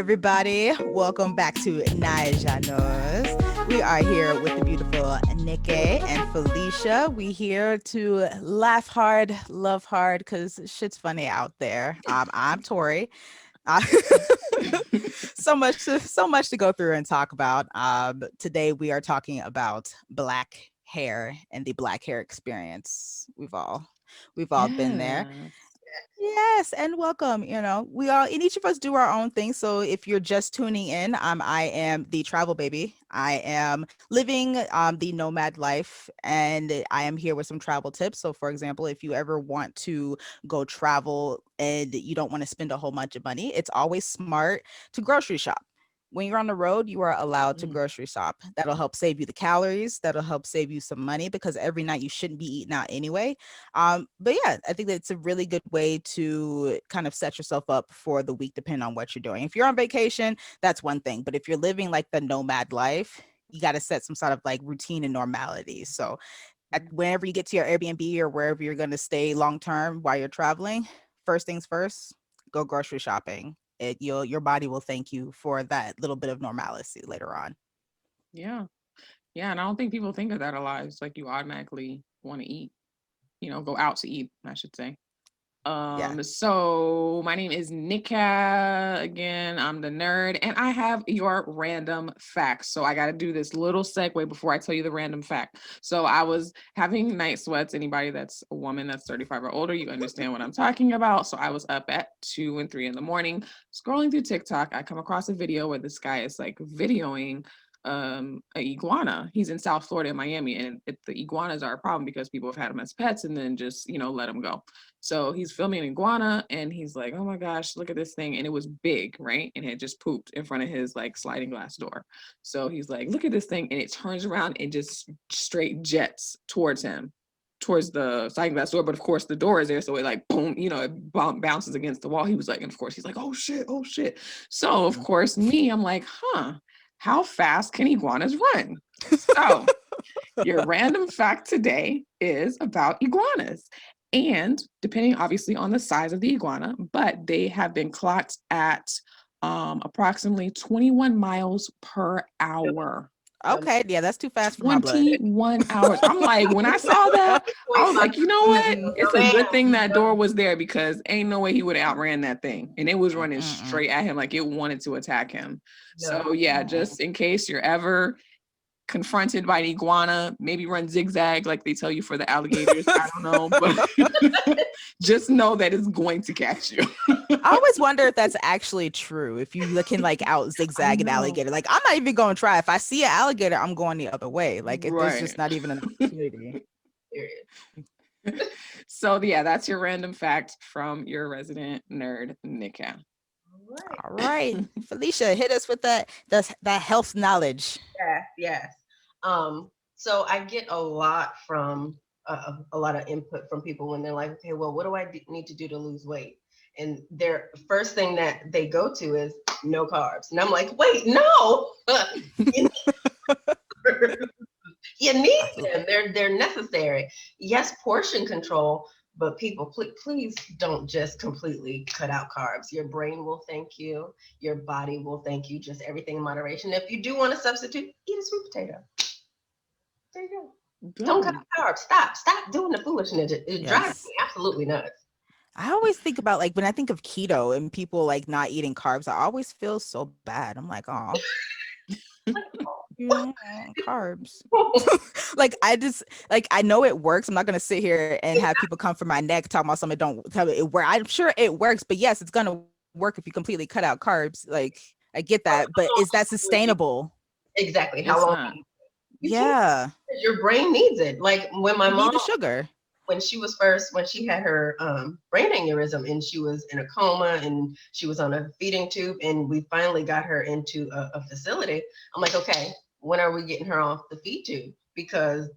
everybody. Welcome back to Naija Knows. We are here with the beautiful Nikki and Felicia. We here to laugh hard, love hard, because shit's funny out there. I'm Tori. Uh, so much to go through and talk about. Today we are talking about black hair and the black hair experience. We've all been there. Yeah. Yes, and welcome. We all and each of us do our own thing. So if you're just tuning in, I am the travel baby. I am living the nomad life, and I am here with some travel tips. So, for example, if you ever want to go travel and you don't want to spend a whole bunch of money, it's always smart to grocery shop. When you're on the road, you are allowed to Mm. grocery shop. That'll help save you the calories. That'll help save you some money because every night you shouldn't be eating out anyway. But yeah, I think that it's a really good way to kind of set yourself up for the week, depending on what you're doing. If you're on vacation, that's one thing. But if you're living like the nomad life, you got to set some sort of like routine and normality. So whenever you get to your Airbnb or wherever you're going to stay long term while you're traveling, first things first, go grocery shopping. Your body will thank you for that little bit of normalcy later on. Yeah. Yeah. And I don't think people think of that a lot. It's like you automatically want to eat, go out to eat, I should say. Yeah. So my name is Nika. Again, I'm the nerd, and I have your random facts. So I got to do this little segue before I tell you the random fact. So I was having night sweats. Anybody that's a woman that's 35 or older, you understand what I'm talking about. So I was up at 2 and 3 in the morning, scrolling through TikTok. I come across a video where this guy is like videoing a iguana. He's in South Florida in Miami, and the iguanas are a problem because people have had them as pets and then just let them go. So he's filming an iguana and he's like, oh my gosh, look at this thing. And it was big, right? And it had just pooped in front of his like sliding glass door. So he's like, look at this thing. And it turns around and just straight jets towards him, towards the sliding glass door. But of course, the door is there. So it like, boom, it bounces against the wall. He was like, and of course, he's like, oh shit, oh shit. So of course, I'm like, how fast can iguanas run? So your random fact today is about iguanas. And depending obviously on the size of the iguana, but they have been clocked at approximately 21 miles per hour. Okay. Yeah, that's too fast for my blood. 21 hours. I'm like, when I saw that, I was like, you know what? It's a good thing that door was there because ain't no way he would have outran that thing. And it was running Mm-mm. straight at him like it wanted to attack him. No. So, yeah, just in case you're ever confronted by an iguana, maybe run zigzag like they tell you for the alligators. I don't know, but just know that it's going to catch you. I always wonder if that's actually true. If you can like out zigzag an alligator, like I'm not even going to try. If I see an alligator, I'm going the other way. Like if there's Right. just not even an opportunity. Period. So yeah, that's your random fact from your resident nerd, Nika. All right. All right, Felicia, hit us with that health knowledge. Yes, yes. So I get a lot of input from people when they're like, okay, well, what do I need to do to lose weight? And their first thing that they go to is no carbs. And I'm like, wait, no. you you need them. They're necessary. Yes, portion control, but people, please don't just completely cut out carbs. Your brain will thank you. Your body will thank you. Just everything in moderation. If you do want to substitute, eat a sweet potato. There you go. Don't cut Boom. out carbs. Stop doing the foolishness. It drives Yes. me absolutely nuts. I always think about like when I think of keto and people like not eating carbs, I always feel so bad. I'm like, oh, carbs. Like I just like I know it works. I'm not gonna sit here and have people come for my neck talking about something don't tell me it work. I'm sure it works, but yes, it's gonna work if you completely cut out carbs. Like I get that, but is that sustainable? Exactly. How It's long not. you can't. Yeah, Your brain needs it. Like when my you need mom, the sugar. when she had her brain aneurysm and she was in a coma and she was on a feeding tube and we finally got her into a facility. I'm like, okay, when are we getting her off the feed tube? Because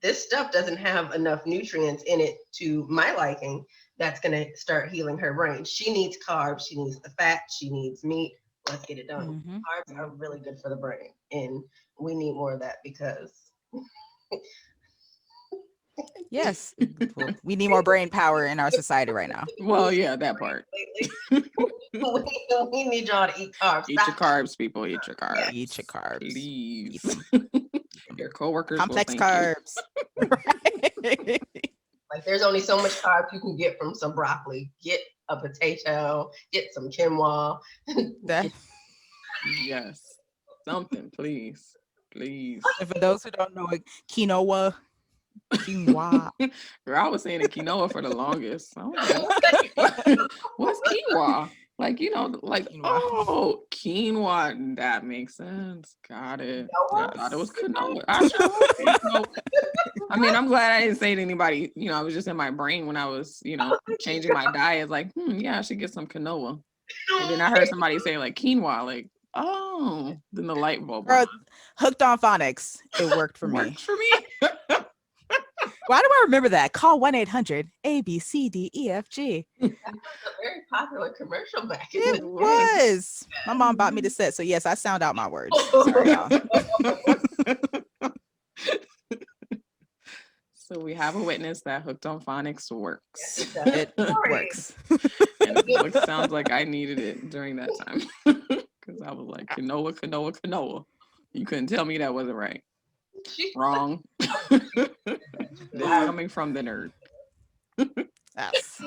this stuff doesn't have enough nutrients in it to my liking that's going to start healing her brain. She needs carbs, she needs the fat, she needs meat. Let's get it done. Hmm. Carbs are really good for the brain and we need more of that because Yes. Well, we need more brain power in our society right now. Well, yeah, that part. Lately. We need y'all to eat carbs. Eat your Stop. carbs, people. Eat your Yeah. carbs. Eat your carbs. Please. Eat them. Your coworkers will Complex thank you. carbs. Right. Like there's only so much carbs you can get from some broccoli. Get a potato, get some quinoa. That- Yes. Something, please. Please. and for those who don't know it, quinoa. Quinoa. Girl, I was saying it quinoa for the longest. I was like, what's quinoa? Like, like, Quinoa. oh, quinoa. That makes sense. Got it. I thought it was quinoa. I sure was. So, I mean, I'm glad I didn't say to anybody, I was just in my brain when I was, changing my diet. Like, yeah, I should get some quinoa. And then I heard somebody say like quinoa, like, oh, then the light bulb Girl, went hooked on phonics. It worked for on. me. Worked for me. Why do I remember that? Call 1-800-ABCDEFG. That was a very popular commercial back in It the was. My mom bought me the set. So yes, I sound out my words. Sorry, y'all. So we have a witness that hooked on phonics works. It Sorry. works. And it sounds like I needed it during that time. Because I was like, quinoa, quinoa, quinoa. You couldn't tell me that wasn't right. Wrong. This coming from the nerd. Yes.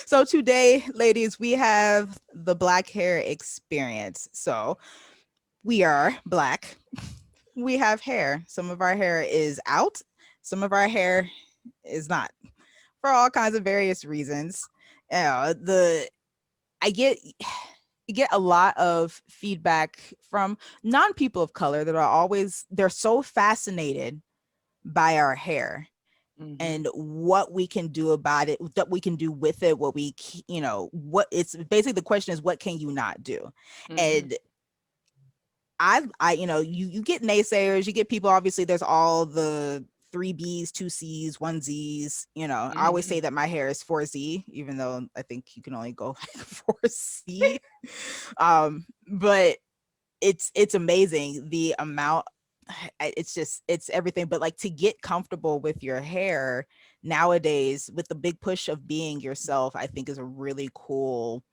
So today, ladies, we have the Black hair experience. So we are Black. We have hair. Some of our hair is out. Some of our hair is not, for all kinds of various reasons. I get a lot of feedback from non-people of color that they're so fascinated by our hair and what we can do about it, what we can do with it, what it's basically the question is, what can you not do? And you get naysayers, you get people, obviously there's all the 3Bs, 2Cs, 1Zs, I always say that my hair is 4Z, even though I think you can only go 4C. But it's amazing the amount. It's everything. But like, to get comfortable with your hair nowadays with the big push of being yourself, I think is it's really cool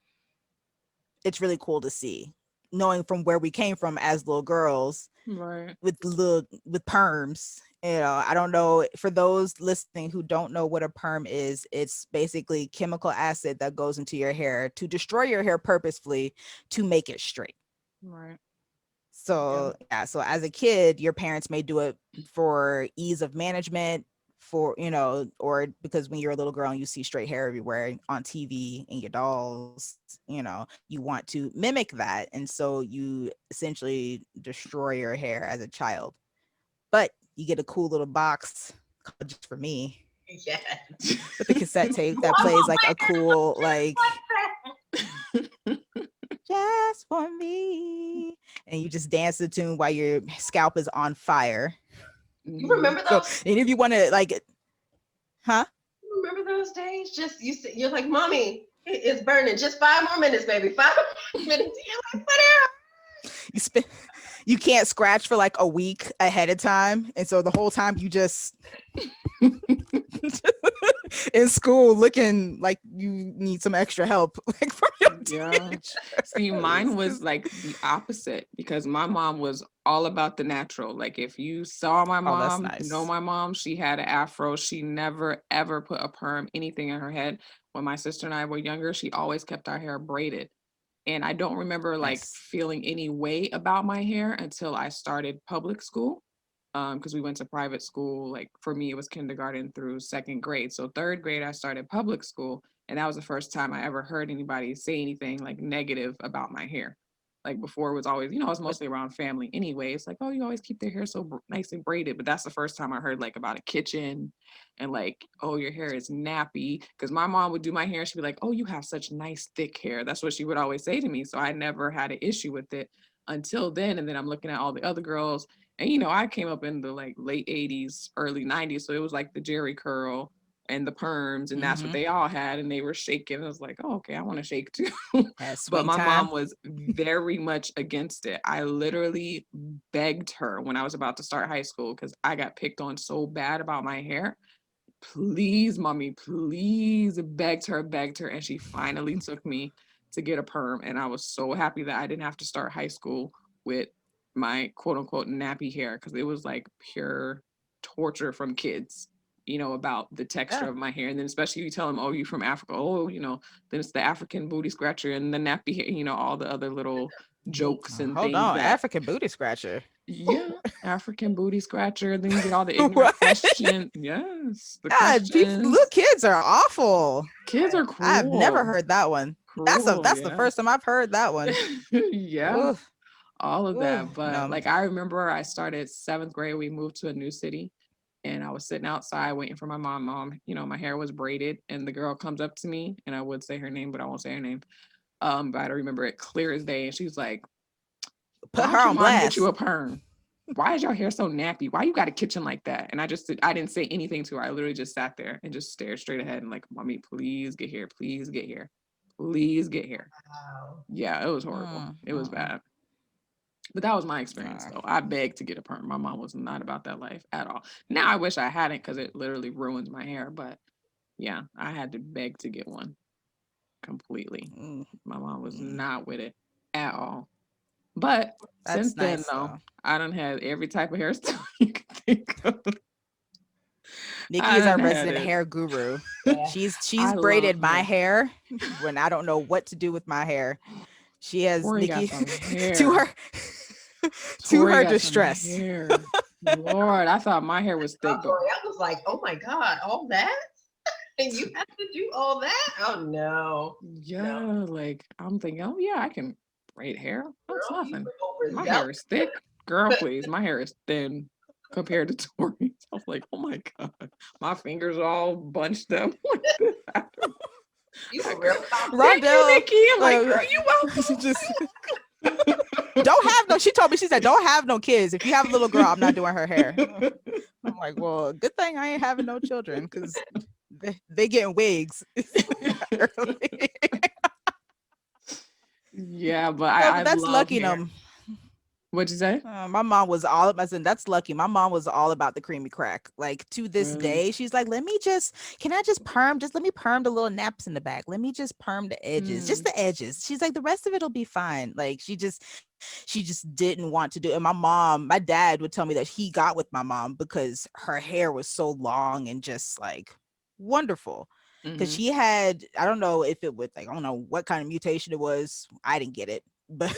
to see, knowing from where we came from as little girls, right, with perms. I don't know, for those listening who don't know what a perm is, it's basically chemical acid that goes into your hair to destroy your hair purposefully to make it straight. right. So yeah, so as a kid, your parents may do it for ease of management, or because when you're a little girl and you see straight hair everywhere on TV and your dolls, you want to mimic that. And so you essentially destroy your hair as a child. But you get a cool little box called Just For Me Yeah. with the cassette tape that plays like a cool, like, just for me. And you just dance the tune while your scalp is on fire. You remember So, those? and if you want to, like, huh? You remember those days? Just you're like, mommy, it's burning. Just 5 more minutes, baby. 5 more minutes. You're like, whatever. You can't scratch for like a week ahead of time, and so the whole time you just in school looking like you need some extra help, like, from your teenager. See, mine was like the opposite, because my mom was all about the natural. Like, if you saw my mom, nice. my mom, she had an afro. She never ever put a perm, anything in her head. When my sister and I were younger, she always kept our hair braided. And I don't remember like Nice. feeling any way about my hair until I started public school. Because we went to private school. Like, for me, it was kindergarten through 2nd grade. So 3rd grade, I started public school. And that was the first time I ever heard anybody say anything like negative about my hair. Like, before, it was always, it was mostly around family anyway. It's like, oh, you always keep their hair so nicely braided. But that's the first time I heard like about a kitchen and like, oh, your hair is nappy. Because my mom would do my hair and she'd be like, oh, you have such nice thick hair. That's what she would always say to me. So I never had an issue with it until then. And then I'm looking at all the other girls. And, I came up in the like late 80s, early 90s. So it was like the Jerry curl. and the perms, and that's what Mm-hmm. they all had, and they were shaking. I was like, oh, okay, I want to shake too. Had But swing my mom time. was very much against it. I literally begged her when I was about to start high school because I got picked on so bad about my hair. Please, mommy, please, begged her, and she finally took me to get a perm. And I was so happy that I didn't have to start high school with my quote unquote nappy hair because it was like pure torture from kids, about the texture Yeah. of my hair. And then especially you tell them, oh, you from Africa, oh, then it's the African booty scratcher and the nappy hair, all the other little jokes and Hold things on, that, African booty scratcher. yeah, African booty scratcher. Then you get all the ignorant What? question. Yes, the God, little questions. kids are awful. Kids are I've never cruel. heard that one. Cruel, That's the yeah. first time I've heard that one. Yeah, Ooh, all of ooh, that. But no. like I remember I started 7th grade, we moved to a new city and I was sitting outside waiting for my mom. My hair was braided and the girl comes up to me and I would say her name, but I won't say her name. But I remember it clear as day. And she's like, Put her why'd your on mom get you blast. a perm? Why is your hair so nappy? Why you got a kitchen like that? And I didn't say anything to her. I literally just sat there and just stared straight ahead and like, mommy, please get here. Please get here. Please get here. Wow. Yeah, it was horrible. It was bad. But that was my experience Nah. though. I begged to get a perm. My mom was not about that life at all. Now I wish I hadn't because it literally ruins my hair. But yeah, I had to beg to get one completely. Mm, My mom was mm. not with it at all. But since That's then nice though, though. I done had every type of hairstyle you could think of. Nikki I is our done had resident it. hair guru. Yeah. She's I love braided my hair. hair when I don't know what to do with my hair. She has Tori got Nikki some to hair. her to Tori her got some distress. hair. Lord, I thought my hair was thick, but I was like, oh my God, all that? And you have to do all that? Oh no. yeah, like I'm thinking, oh yeah, I can braid hair. That's Girl, you nothing. were My overzealous. hair is thick. Girl, please. My hair is thin compared to Tori's. I was like, oh my God. My fingers all bunched up like this. You were real Thank you, Rondell, Nikki. I'm like, girl, you welcome. just don't have no. She told me, she said, don't have no kids. If you have a little girl, I'm not doing her hair. I'm like, well, good thing I ain't having no children because they getting wigs early. Yeah, but No, I but that's love lucky hair. them. What'd you say? My mom was all. I said that's lucky. My mom was all about the creamy crack. Like to this Really? day, she's like, can I just perm? Just let me perm the little naps in the back. Let me just perm the edges, just the edges. She's like, the rest of it'll be fine. Like she just didn't want to do it. And my dad would tell me that he got with my mom because her hair was so long and just like wonderful. Because she had, I don't know if it would like, I don't know what kind of mutation it was. I didn't get it, but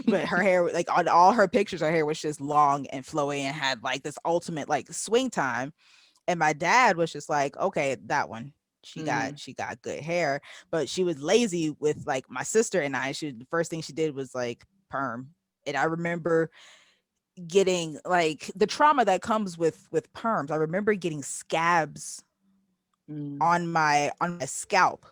but her hair, like on all her pictures, her hair was just long and flowy and had like this ultimate like swing time. And my dad was just like, okay, that one. She got good hair, but she was lazy with like my sister and I. The first thing she did was like perm. And I remember getting like the trauma that comes with perms. I remember getting scabs on my scalp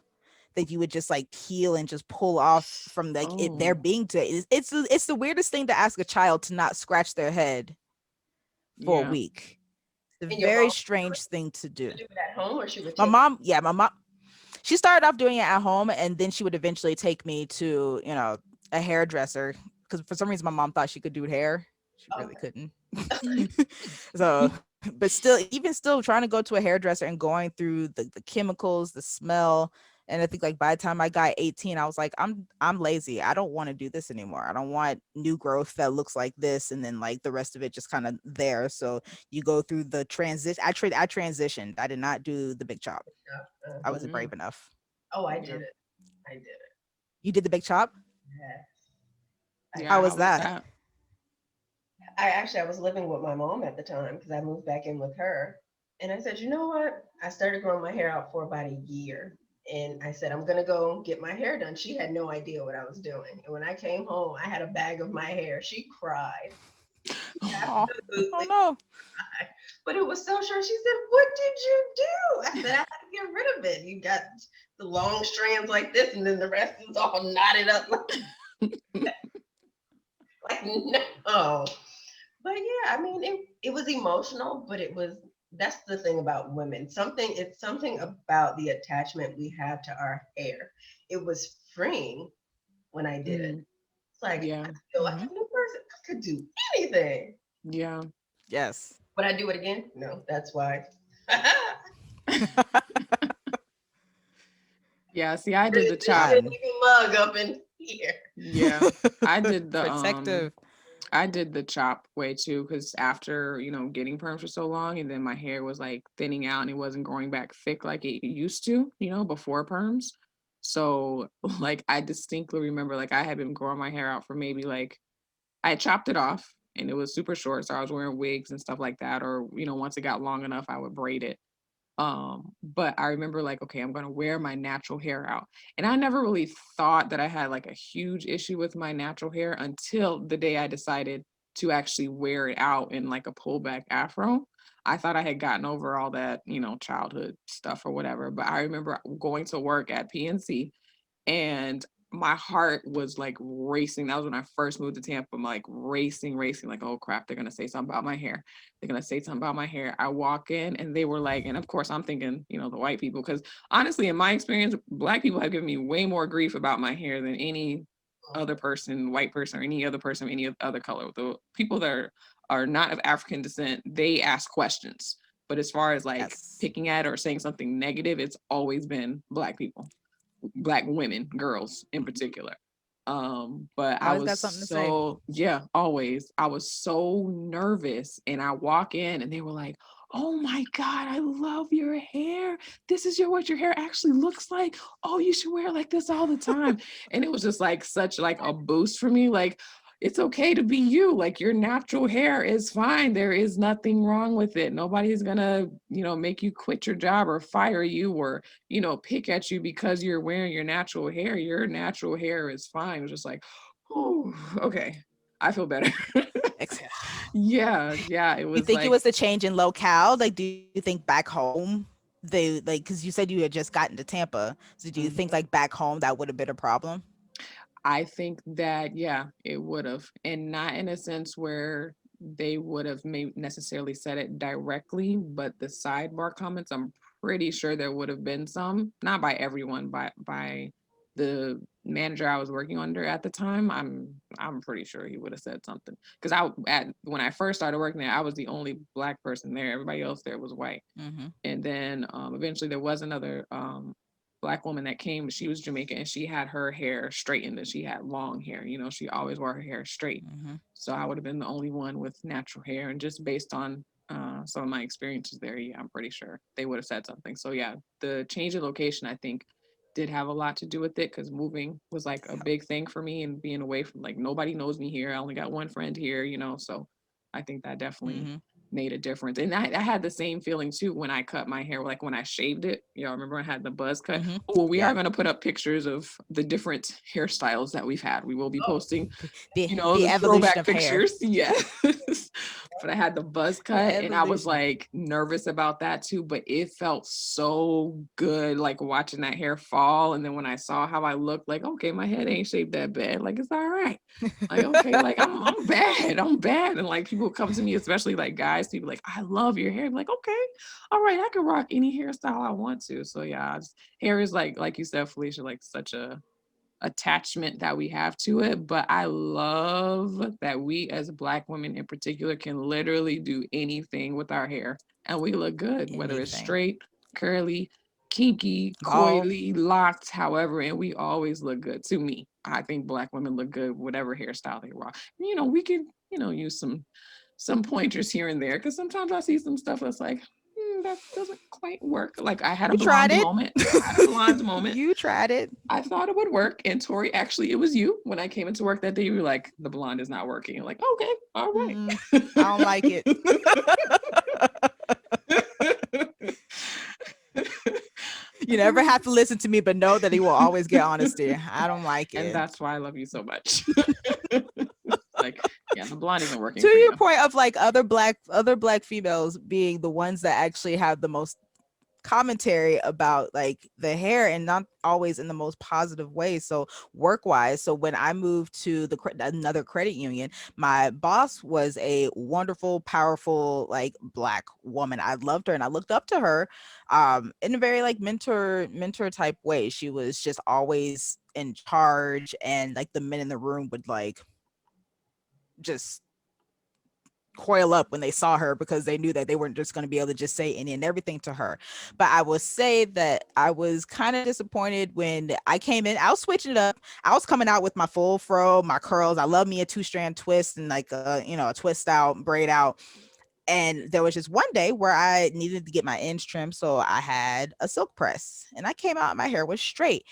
that you would just like peel and just pull off from like it there Oh, being to it's the weirdest thing to ask a child to not scratch their head for a yeah. week. It's a And your very mom strange thing to do. would do it at home or she would My take mom, yeah, my mom, she started off doing it at home and then she would eventually take me to, a hairdresser because for some reason my mom thought she could do hair. She really okay. couldn't. So, but still, even still trying to go to a hairdresser and going through the chemicals, the smell. And I think like by the time I got 18, I was like, I'm lazy. I don't want to do this anymore. I don't want new growth that looks like this and then like the rest of it just kind of there. So you go through the transition. I transitioned. I did not do the big chop. I wasn't Mm, brave enough. Oh, I yeah. did it. I did it. You did the big chop? Yes. Yeah, How how was was that? that? I was living with my mom at the time because I moved back in with her. And I said, you know what? I started growing my hair out for about a year. And I said, I'm going to go get my hair done. She had no idea what I was doing. And when I came home, I had a bag of my hair. She cried. Oh, oh Absolutely no. cried. But it was so short. She said, what did you do? I said, I had to get rid of it. You got the long strands like this, and then the rest is all knotted up like no. But yeah, I mean, it was emotional, but it was that's the thing about women. It's something about the attachment we have to our hair. It was freeing when I did it. Mm, It's like yeah, I feel like Hmm. a new person. I could do anything. yeah. Yes. Would I do it again? No, that's why. Yeah, see, I did Really, the this chop. shouldn't Done. even mug up in here. Yeah. I did the Protective. I did the chop way too, because after, getting perms for so long, and then my hair was like thinning out and it wasn't growing back thick like it used to, before perms. So like I distinctly remember like I had been growing my hair out for maybe like I had chopped it off and it was super short. So I was wearing wigs and stuff like that. Or, once it got long enough, I would braid it. But I remember like, okay, I'm gonna wear my natural hair out. And I never really thought that I had like a huge issue with my natural hair until the day I decided to actually wear it out in like a pullback afro. I thought I had gotten over all that, childhood stuff or whatever. But I remember going to work at PNC and my heart was like racing. That was when I first moved to Tampa. I'm like racing, like, oh crap, they're gonna say something about my hair. They're gonna say something about my hair. I walk in and they were like, and of course I'm thinking, the white people, because honestly, in my experience, black people have given me way more grief about my hair than any other person, white person, or any other person of any other color. The people that are not of African descent, they ask questions. But as far as like Yes. picking at or saying something negative, it's always been black people, black women, girls in particular. But I Always was got something to say. so, yeah, always. I was so nervous and I walk in and they were like, "Oh my God, I love your hair. This is what your hair actually looks like. Oh, you should wear it like this all the time." And it was just like such like a boost for me. Like, it's okay to be you. Like your natural hair is fine. There is nothing wrong with it. Nobody's gonna, make you quit your job or fire you or, pick at you because you're wearing your natural hair. Your natural hair is fine. It was just like, oh, okay. I feel better. Ex- Yeah, yeah. It You was think it like, was the change in locale? Like, do you think back home they like because you said you had just gotten to Tampa? So do you think mhm. like back home that would have been a problem? I think that, yeah, it would have. And not in a sense where they would have maybe necessarily said it directly, but the sidebar comments, I'm pretty sure there would have been some, not by everyone, by the manager I was working under at the time. I'm pretty sure he would have said something. Because when I first started working there, I was the only black person there. Everybody else there was white. Mm-hmm. And then eventually there was another black woman that came. She was Jamaican and she had her hair straightened and she had long hair. She always wore her hair straight. Mm-hmm. So I would have been the only one with natural hair. And just based on some of my experiences there, yeah, I'm pretty sure they would have said something. So yeah, the change of location, I think, did have a lot to do with it because moving was like a big thing for me and being away from like nobody knows me here. I only got one friend here, so I think that definitely Mm-hmm. made a difference. And I had the same feeling too when I cut my hair, like when I shaved it. Remember I had the buzz cut? Mm-hmm. Well, we Yeah. are going to put up pictures of the different hairstyles that we've had. We will be Oh, posting, The the evolution throwback of hair. pictures. Yes. But I had the buzz The cut and I was evolution. like nervous about that too, but it felt so good, like watching that hair fall. And then when I saw how I looked, like, okay, my head ain't shaped that bad. Like, it's all right. Like, okay, like I'm bad. I'm bad. And like people come to me, especially like guys, people like, I love your hair. I'm like, okay, all right, I can rock any hairstyle I want to. So yeah, hair is like you said, Felicia, like such a attachment that we have to it. But I love that we as Black women in particular can literally do anything with our hair and we look good, whether it's Anything. straight, curly, kinky, Bald. coily, locked, however, and we always look good. To me, I think Black women look good, whatever hairstyle they rock. We can, use some pointers here and there because sometimes I see some stuff that's like, that doesn't quite work. Like I had a You tried blonde it. moment. I had a blonde moment. You tried it. I thought it would work. And Tori, actually, it was you when I came into work that day. You were like, the blonde is not working. I'm like, okay, all right. Mm-mm. I don't like it. You never have to listen to me, but know that he will always get honesty. I don't like And it. that's why I love you so much. Like, yeah, the blonde isn't working To for your you. point of like other black females being the ones that actually have the most commentary about like the hair, and not always in the most positive way. So work wise, so when I moved to another credit union, my boss was a wonderful, powerful, like Black woman. I loved her and I looked up to her in a very like mentor type way. She was just always in charge, and like the men in the room would like just coil up when they saw her, because they knew that they weren't just going to be able to just say any and everything to her. But I will say that I was kind of disappointed when I came in. I was switching it up. I was coming out with my full fro, my curls. I love me a 2-strand twist and like a twist out, braid out. And there was just one day where I needed to get my ends trimmed, so I had a silk press and I came out, my hair was straight.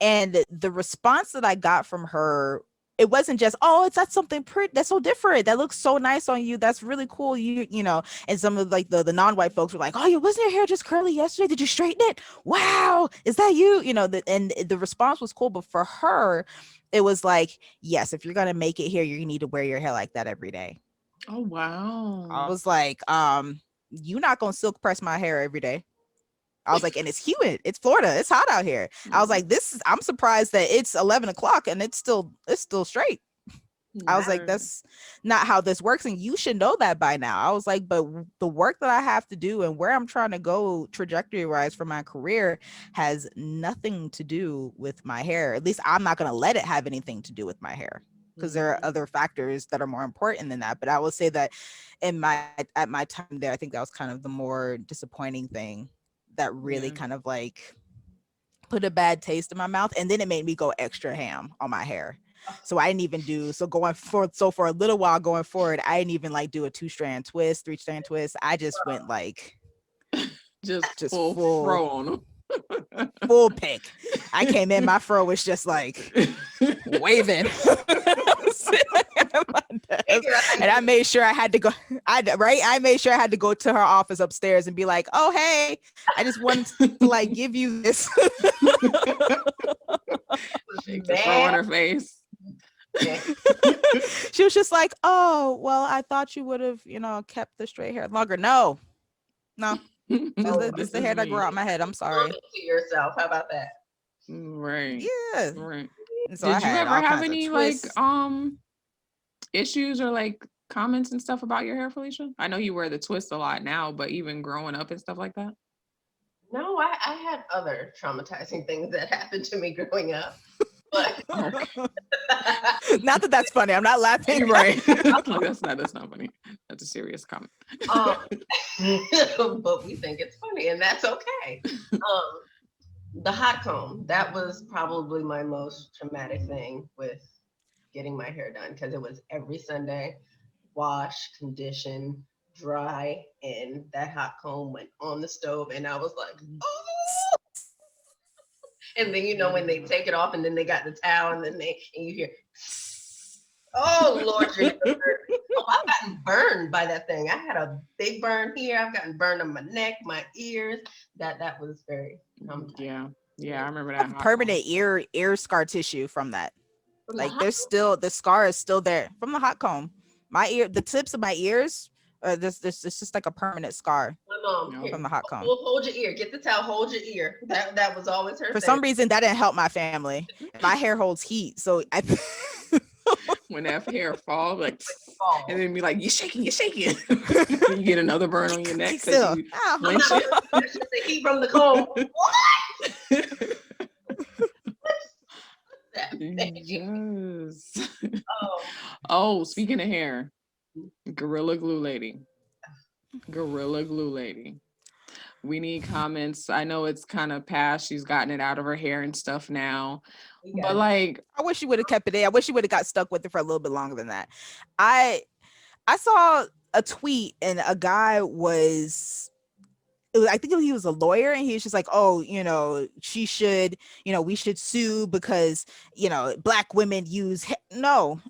And the response that I got from her, it wasn't just, oh, it's that's something pretty, that's so different, that looks so nice on you, that's really cool, and some of like the non-white folks were like, oh, wasn't your hair just curly yesterday, did you straighten it, wow, is that you, and the response was cool. But for her, it was like, yes, if you're gonna make it here, you need to wear your hair like that every day. Oh, wow. I was like, you're not gonna silk press my hair every day. I was like, and it's humid. It's Florida. It's hot out here. I was like, I'm surprised that it's 11 o'clock and it's still straight. I was like, that's not how this works. And you should know that by now. I was like, but the work that I have to do and where I'm trying to go trajectory wise for my career has nothing to do with my hair. At least I'm not going to let it have anything to do with my hair, because there are other factors that are more important than that. But I will say that at my time there, I think that was kind of the more disappointing thing that really kind of like put a bad taste in my mouth. And then it made me go extra ham on my hair. So I didn't even do, for a little while going forward, I didn't even like do a 2-strand twist, 3-strand twist. I just went like just full fro on them. Full pick. I came in, my fro was just like waving. And I made sure I had to go. I made sure I had to go to her office upstairs and be like, "Oh, hey, I just wanted to like give you this." Shake the fro on her face. She was just like, "Oh, well, I thought you would have, kept the straight hair longer." No. This is the hair that grew out my head. I'm sorry. To yourself. How about that? Right. Yeah. Right. So did you ever have any like issues or like comments and stuff about your hair, Felicia? I know you wear the twist a lot now, but even growing up and stuff like that? No, I had other traumatizing things that happened to me growing up. But not that that's funny. I'm not laughing. Right. That's not funny. That's a serious comment. But we think it's funny, and that's okay. The hot comb, that was probably my most traumatic thing with getting my hair done, because it was every Sunday, wash, condition, dry, and that hot comb went on the stove, and I was like, oh. And then when they take it off, and then they got the towel, and then you hear, oh Lord, I've gotten burned by that thing. I had a big burn here. I've gotten burned on my neck, my ears. That was very yeah, I remember that. Permanent ear scar tissue from that. Like there's still, the scar is still there from the hot comb. The tips of my ears, this it's just like a permanent scar. My mom, from the hot comb. Hold your ear. Get the towel. Hold your ear. That was always her. For some reason, that didn't help my family. My hair holds heat, so when that hair falls, like, and then be like, you're shaking. You get another burn on your neck. Still, that's just the heat from the comb. What? Yes. Oh, speaking of hair, Gorilla Glue Lady. We need comments. I know it's kind of past. She's gotten it out of her hair and stuff now. But like, I wish you would have kept it in. I wish you would have got stuck with it for a little bit longer than that. I saw a tweet, and a guy I think he was a lawyer, and he was just like, oh, she should, we should sue because, Black women use no,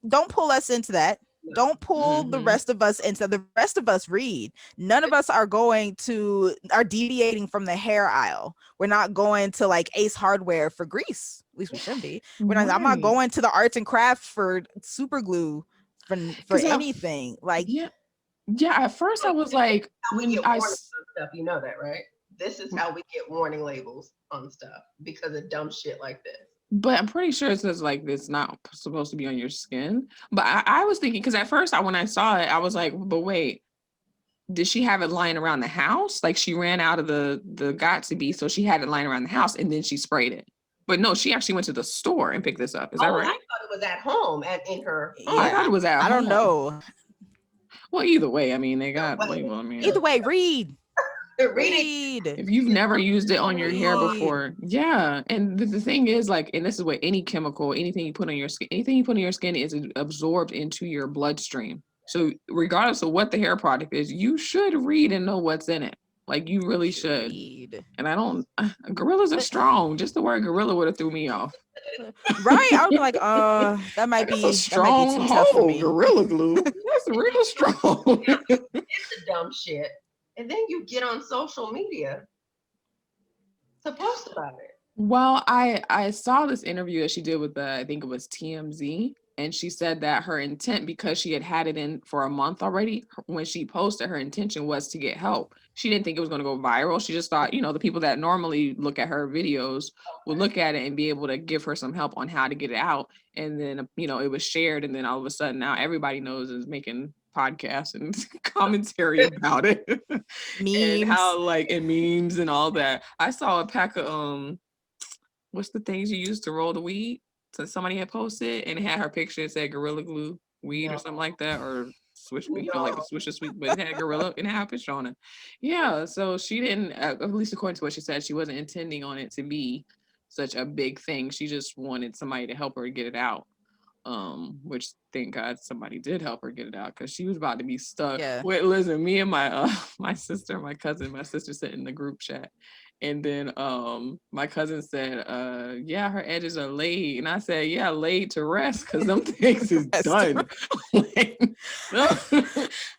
don't pull us into that. Don't pull the rest of us into the rest of us read. None of us are deviating from the hair aisle. We're not going to like Ace Hardware for grease. At least we shouldn't be. I'm not going to the arts and crafts for super glue for anything. Like yeah. At first I was like, when I stuff, you know that, right? This is how we get warning labels on stuff because of dumb shit like this. But I'm pretty sure it says like it's not supposed to be on your skin. But I was thinking, because at first when I saw it, I was like, but wait, did she have it lying around the house? Like she ran out of the got to be, so she had it lying around the house and then she sprayed it. But no, she actually went to the store and picked this up. Is that right? I thought it was at home in her. Oh, I thought it was at I don't home. know. Well, either way, I mean, they got Well, label. I mean, Either way, read. Read it. if you've never used it on your hair Read. before, yeah. And the thing is, like, and this is what any chemical, anything you put on your skin, anything you put on your skin is absorbed into your bloodstream. So regardless of what the hair product is, you should read and know what's in it. Like you really should. Read. And I don't. Gorillas are strong. Just the word gorilla would have threw me off. Right? I would be like, that might That's be a strong too tough for hold. me. Gorilla glue. That's real strong. It's the dumb shit. And then you get on social media to post about it. Well, I saw this interview that she did with I think it was TMZ, and she said that her intent, because she had it in for a month already, when she posted, her intention was to get help. She didn't think it was going to go viral. She just thought, the people that normally look at her videos would look at it and be able to give her some help on how to get it out. And then, it was shared, and then all of a sudden now everybody knows is making podcasts and commentary about it. Memes. And how and memes and all that. I saw a pack of what's the things you use to roll the weed? So somebody had posted and it had her picture and said Gorilla Glue weed or something like that, or Swish, like the Swisher Sweet, but it had Gorilla and it had a picture on it. Yeah, so she didn't, at least according to what she said, she wasn't intending on it to be such a big thing. She just wanted somebody to help her get it out. Which thank God somebody did help her get it out, because she was about to be stuck. Yeah. Wait, listen, me and my my sister, my sister sent in the group chat. And then my cousin said, yeah, her edges are laid. And I said, yeah, laid to rest, because them things is done.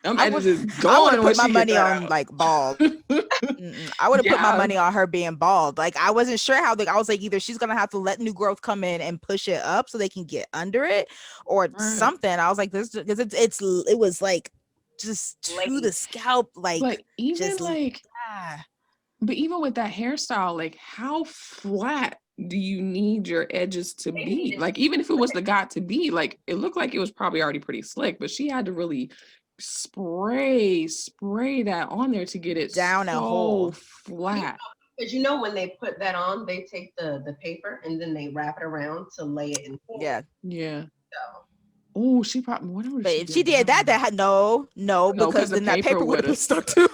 Them edges is gone. I would have when put my she money get that on out. like bald. I would have put my Yeah. money on her being bald. Like I wasn't sure how I was like, either she's gonna have to let new growth come in and push it up so they can get under it, or Right. something. I was like, this because it was like just to the scalp, like But even just ah. But even with that hairstyle, like how flat do you need your edges to They be? needed Like even if it was the got to be, like it looked like it was probably already pretty slick, but she had to really spray that on there to get it Down a so hole. flat. Because when they put that on, they take the paper and then they wrap it around to lay it in. Yeah. Yeah. So, Oh, she probably whatever. But if she did that had no, because 'cause the then that paper paper would have been would've stuck too.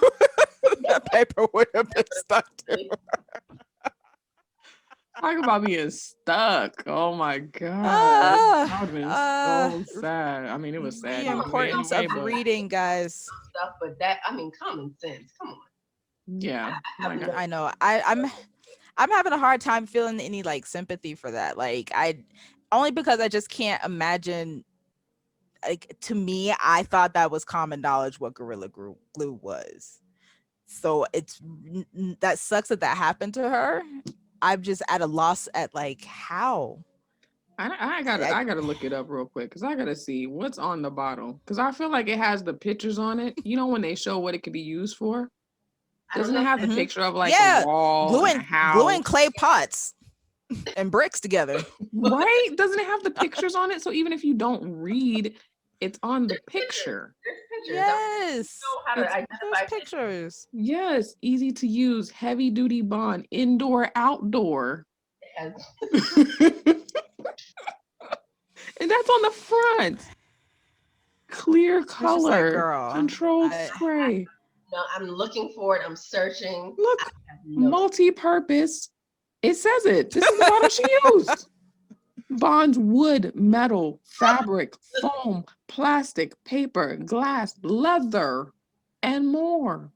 That paper would have been stuck too. Talk about being stuck. Oh my God. Ah, That would've been so sad. I mean, it was sad. The either way importance anyway, of but reading, guys. stuff, but that, common sense. Come on. yeah. I Like, I know. I'm having a hard time feeling any like sympathy for that. Like only because I just can't imagine. Like to me, I thought that was common knowledge what Gorilla Glue was. So that sucks that happened to her. I'm just at a loss at like how. I gotta look it up real quick, because I gotta see what's on the bottle, because I feel like it has the pictures on it. You know, when they show what it could be used for, doesn't it have the Mhm. picture of like Yeah, a wall, Glue and a and house? clay pots and bricks together. Right? Doesn't it have the pictures on it? So even if you don't read, it's on the picture. There's pictures. Yes, know how to It's- identify there's pictures. Yes, easy to use, heavy duty bond, indoor, outdoor. pictures. And that's on the front. Clear just like, color, girl, controlled I- spray. No, I'm looking for it. I'm searching. Look, I have no- multi-purpose. It says it. This is the bottle she used. Bonds wood, metal, fabric, foam, plastic, paper, glass, leather, and more.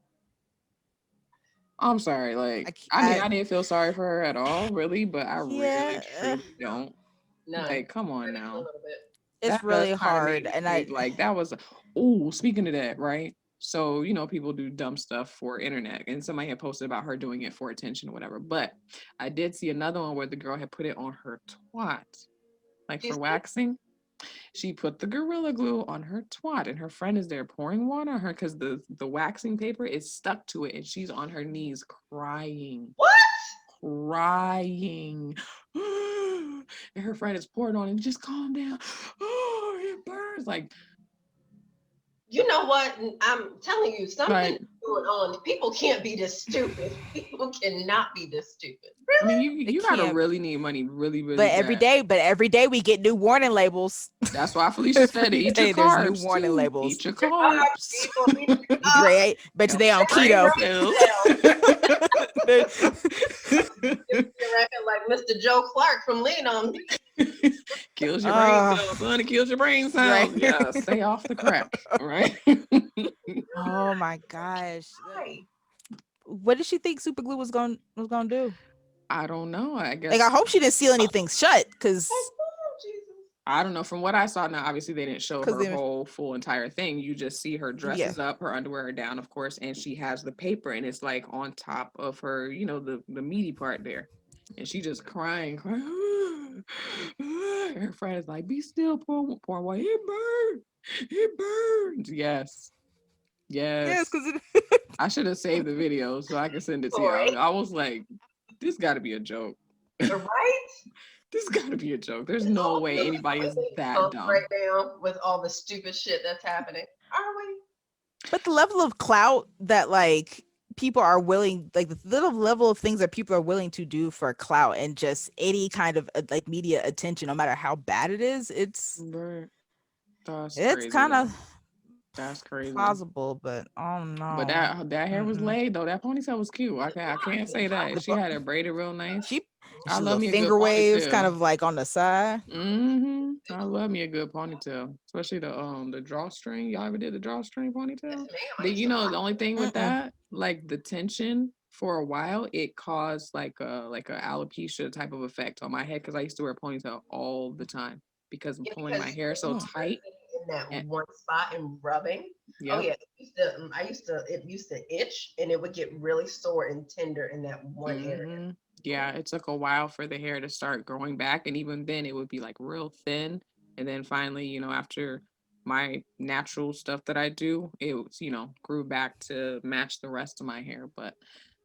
I'm sorry, I didn't feel sorry for her at all, really, but I Yeah, really truly don't. None. Like, come on A now. little bit. it's That really does kinda hard, make and me I think, like that was speaking of that, right? So, people do dumb stuff for internet, and somebody had posted about her doing it for attention or whatever. But I did see another one where the girl had put it on her twat, like She's- for waxing. She put the Gorilla Glue on her twat, and her friend is there pouring water on her because the waxing paper is stuck to it, and she's on her knees crying. What? Crying. And her friend is pouring on and just calm down. Oh, it burns. Like, You know what? I'm telling you, something Right. is going on. People can't be this stupid. People cannot be this stupid. I mean, you gotta can't. really need money, really, really But every bad. day we get new warning labels. That's why Felicia said, Every eat your day there's new carbs warning too. labels. Eat your Ah, carbs. people, Great. Bet you they on Brain keto. cells. You're acting like Mr. Joe Clark from Lean On Me. Kills your brain Ah. cells, son. It kills your brain cells. Right. Yeah, stay off the crack. All right. Oh my gosh. Right. What did she think super glue was gonna do? I don't know. I guess Like I hope she didn't seal anything shut, because Oh, Jesus. I don't know. From what I saw now, obviously they didn't show 'Cause her they- whole full entire thing. You just see her dress Yeah. is up, her underwear are down, of course, and she has the paper and it's like on top of her, the meaty part there. And she just crying. Her friend is like, be still, poor boy. It burns. It burns. Yes. Yes. because I should have saved the video so I can send it to Right. y'all. I was like, this gotta be a joke. Right? This gotta be a joke. There's no way anybody is that dumb. Right now with all the stupid shit that's happening. Are we? but the level of clout that like people are willing, like the little level of things that people are willing to do for clout and just any kind of like media attention, no matter how bad it is, it's Right. That's it's crazy, kind though. of That's crazy. plausible, but oh no. But that hair was Mm-mm. laid though. That ponytail was cute. I can't say that. She had it braided real nice. She I love love me a good finger waves, ponytail. kind of like on the side. I love me a good ponytail, especially the drawstring. Y'all ever did the drawstring ponytail? Yes, ma'am. I But used you to know rock the only thing with Mm-mm. that, like the tension for a while, it caused like a alopecia type of effect on my head because I used to wear a ponytail all the time because I'm it pulling my because hair so Mm. tight. in that And- one spot and rubbing. Oh Yep. yeah, it used to itch and it would get really sore and tender in that one area. Mhm. Yeah, it took a while for the hair to start growing back, and even then it would be like real thin. And then finally, after my natural stuff that I do, it was, grew back to match the rest of my hair. But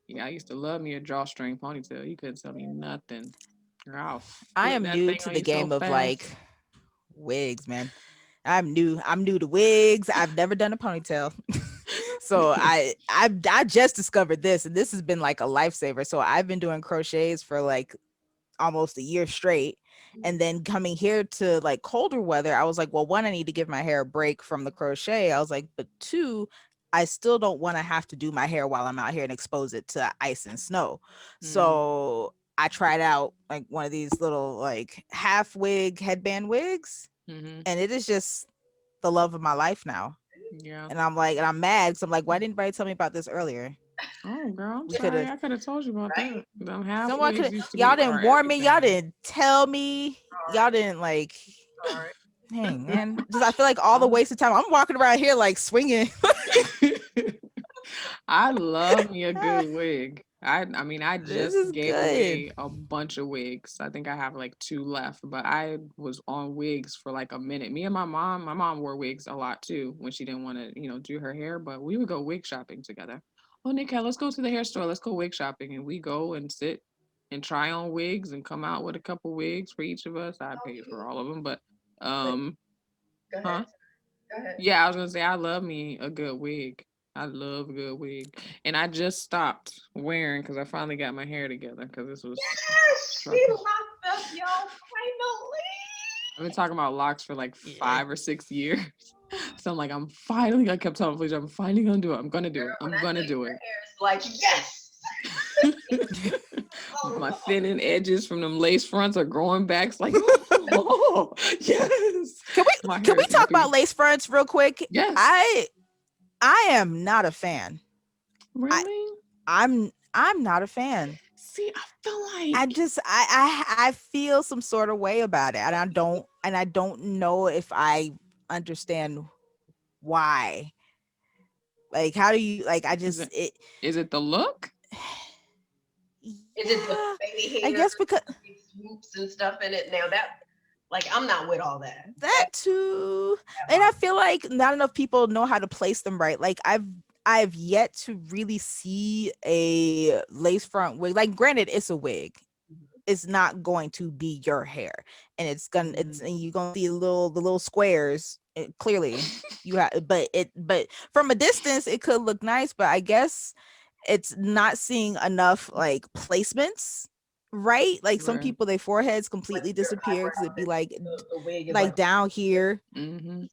yeah, I used to love me a drawstring ponytail. You couldn't tell me nothing. Girl, I'll I flip am that new thing to on the you so game of fast. like wigs, man. I'm new to wigs. I've never done a ponytail. So I just discovered this, and this has been like a lifesaver. So I've been doing crochets for like almost a year straight, and then coming here to like colder weather, I was like, well, one, I need to give my hair a break from the crochet. I was like, but two, I still don't want to have to do my hair while I'm out here and expose it to ice and snow. So I tried out like one of these little like half wig headband wigs, Mhm. and it is just the love of my life now. Yeah. And I'm like, and I'm mad because I'm like, why didn't anybody tell me about this earlier? Oh, girl, I'm We sorry. coulda- I could have told you about Right. that. Them half Someone wigs could, used to y'all be didn't our warn me, y'all everything. didn't tell me, y'all didn't like. Sorry. Dang, man. Just I feel like all the wasted time. I'm walking around here like swinging. I love me a good wig. I mean, I This just is gave good. away a bunch of wigs. I think I have like 2 left, but I was on wigs for like a minute. Me and my mom wore wigs a lot too when she didn't want to, do her hair, but we would go wig shopping together. Oh, Nika, let's go to the hair store. Let's go wig shopping. And we go and sit and try on wigs and come out with a couple wigs for each of us. I paid for all of them, but Go ahead. huh? Go ahead. Yeah, I was gonna say I love me a good wig. I love a good wig, and I just stopped wearing because I finally got my hair together because this was. Yes, she struggle. locked up, y'all. Finally. I've been talking about locks for like Yeah. 5 or 6 years, so I'm like, I kept telling Felicia, I'm finally gonna do it. I'm gonna do it. I'm When I gonna see do her it. hair, it's like yes. My thinning edges from them lace fronts are growing back. It's like, oh, yes. My Can hair we is talk happy. about lace fronts real quick? Yes. I am not a fan. Really? I'm not a fan. See, I feel like I just I feel some sort of way about it, and I don't know if I understand why. Like, how do you like? I just Is it the look? Is it yeah, the baby hair? I guess because swoops and stuff in it? Now that Like, I'm not with all that. That too. And I feel like not enough people know how to place them right. Like I've yet to really see a lace front wig. Like, granted, it's a wig. It's not going to be your hair, and and you're gonna see the little squares. Clearly, you have, but from a distance, it could look nice. But I guess it's not seeing enough like placements, right? Like some Right. people, their foreheads completely Like, your disappear because it'd be like the wig is like down here. Mm-hmm.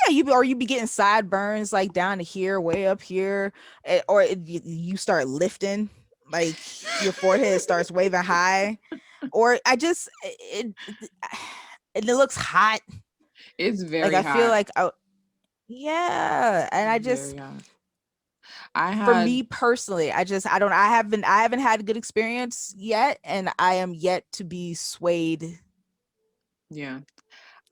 Yeah, you be getting sideburns like down to here, way up here, or you start lifting, like your forehead starts waving high, or and it looks hot. It's Like very I feel hot. like yeah, and I Very just hot. I for had me personally, I haven't had a good experience yet, and I am yet to be swayed yeah.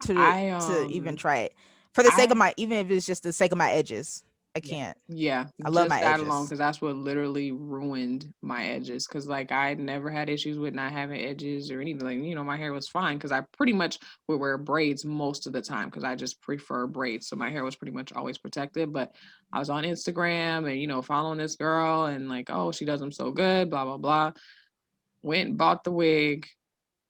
to I even try it for the sake I of my, even if it's just the sake of my edges. I Yeah. can't. Yeah, I love just my that alone, edges. because that's what literally ruined my edges. Because like I never had issues with not having edges or anything. Like, my hair was fine because I pretty much would wear braids most of the time because I just prefer braids. So my hair was pretty much always protected. But I was on Instagram and following this girl and like, oh, she does them so good, blah blah blah. Went and bought the wig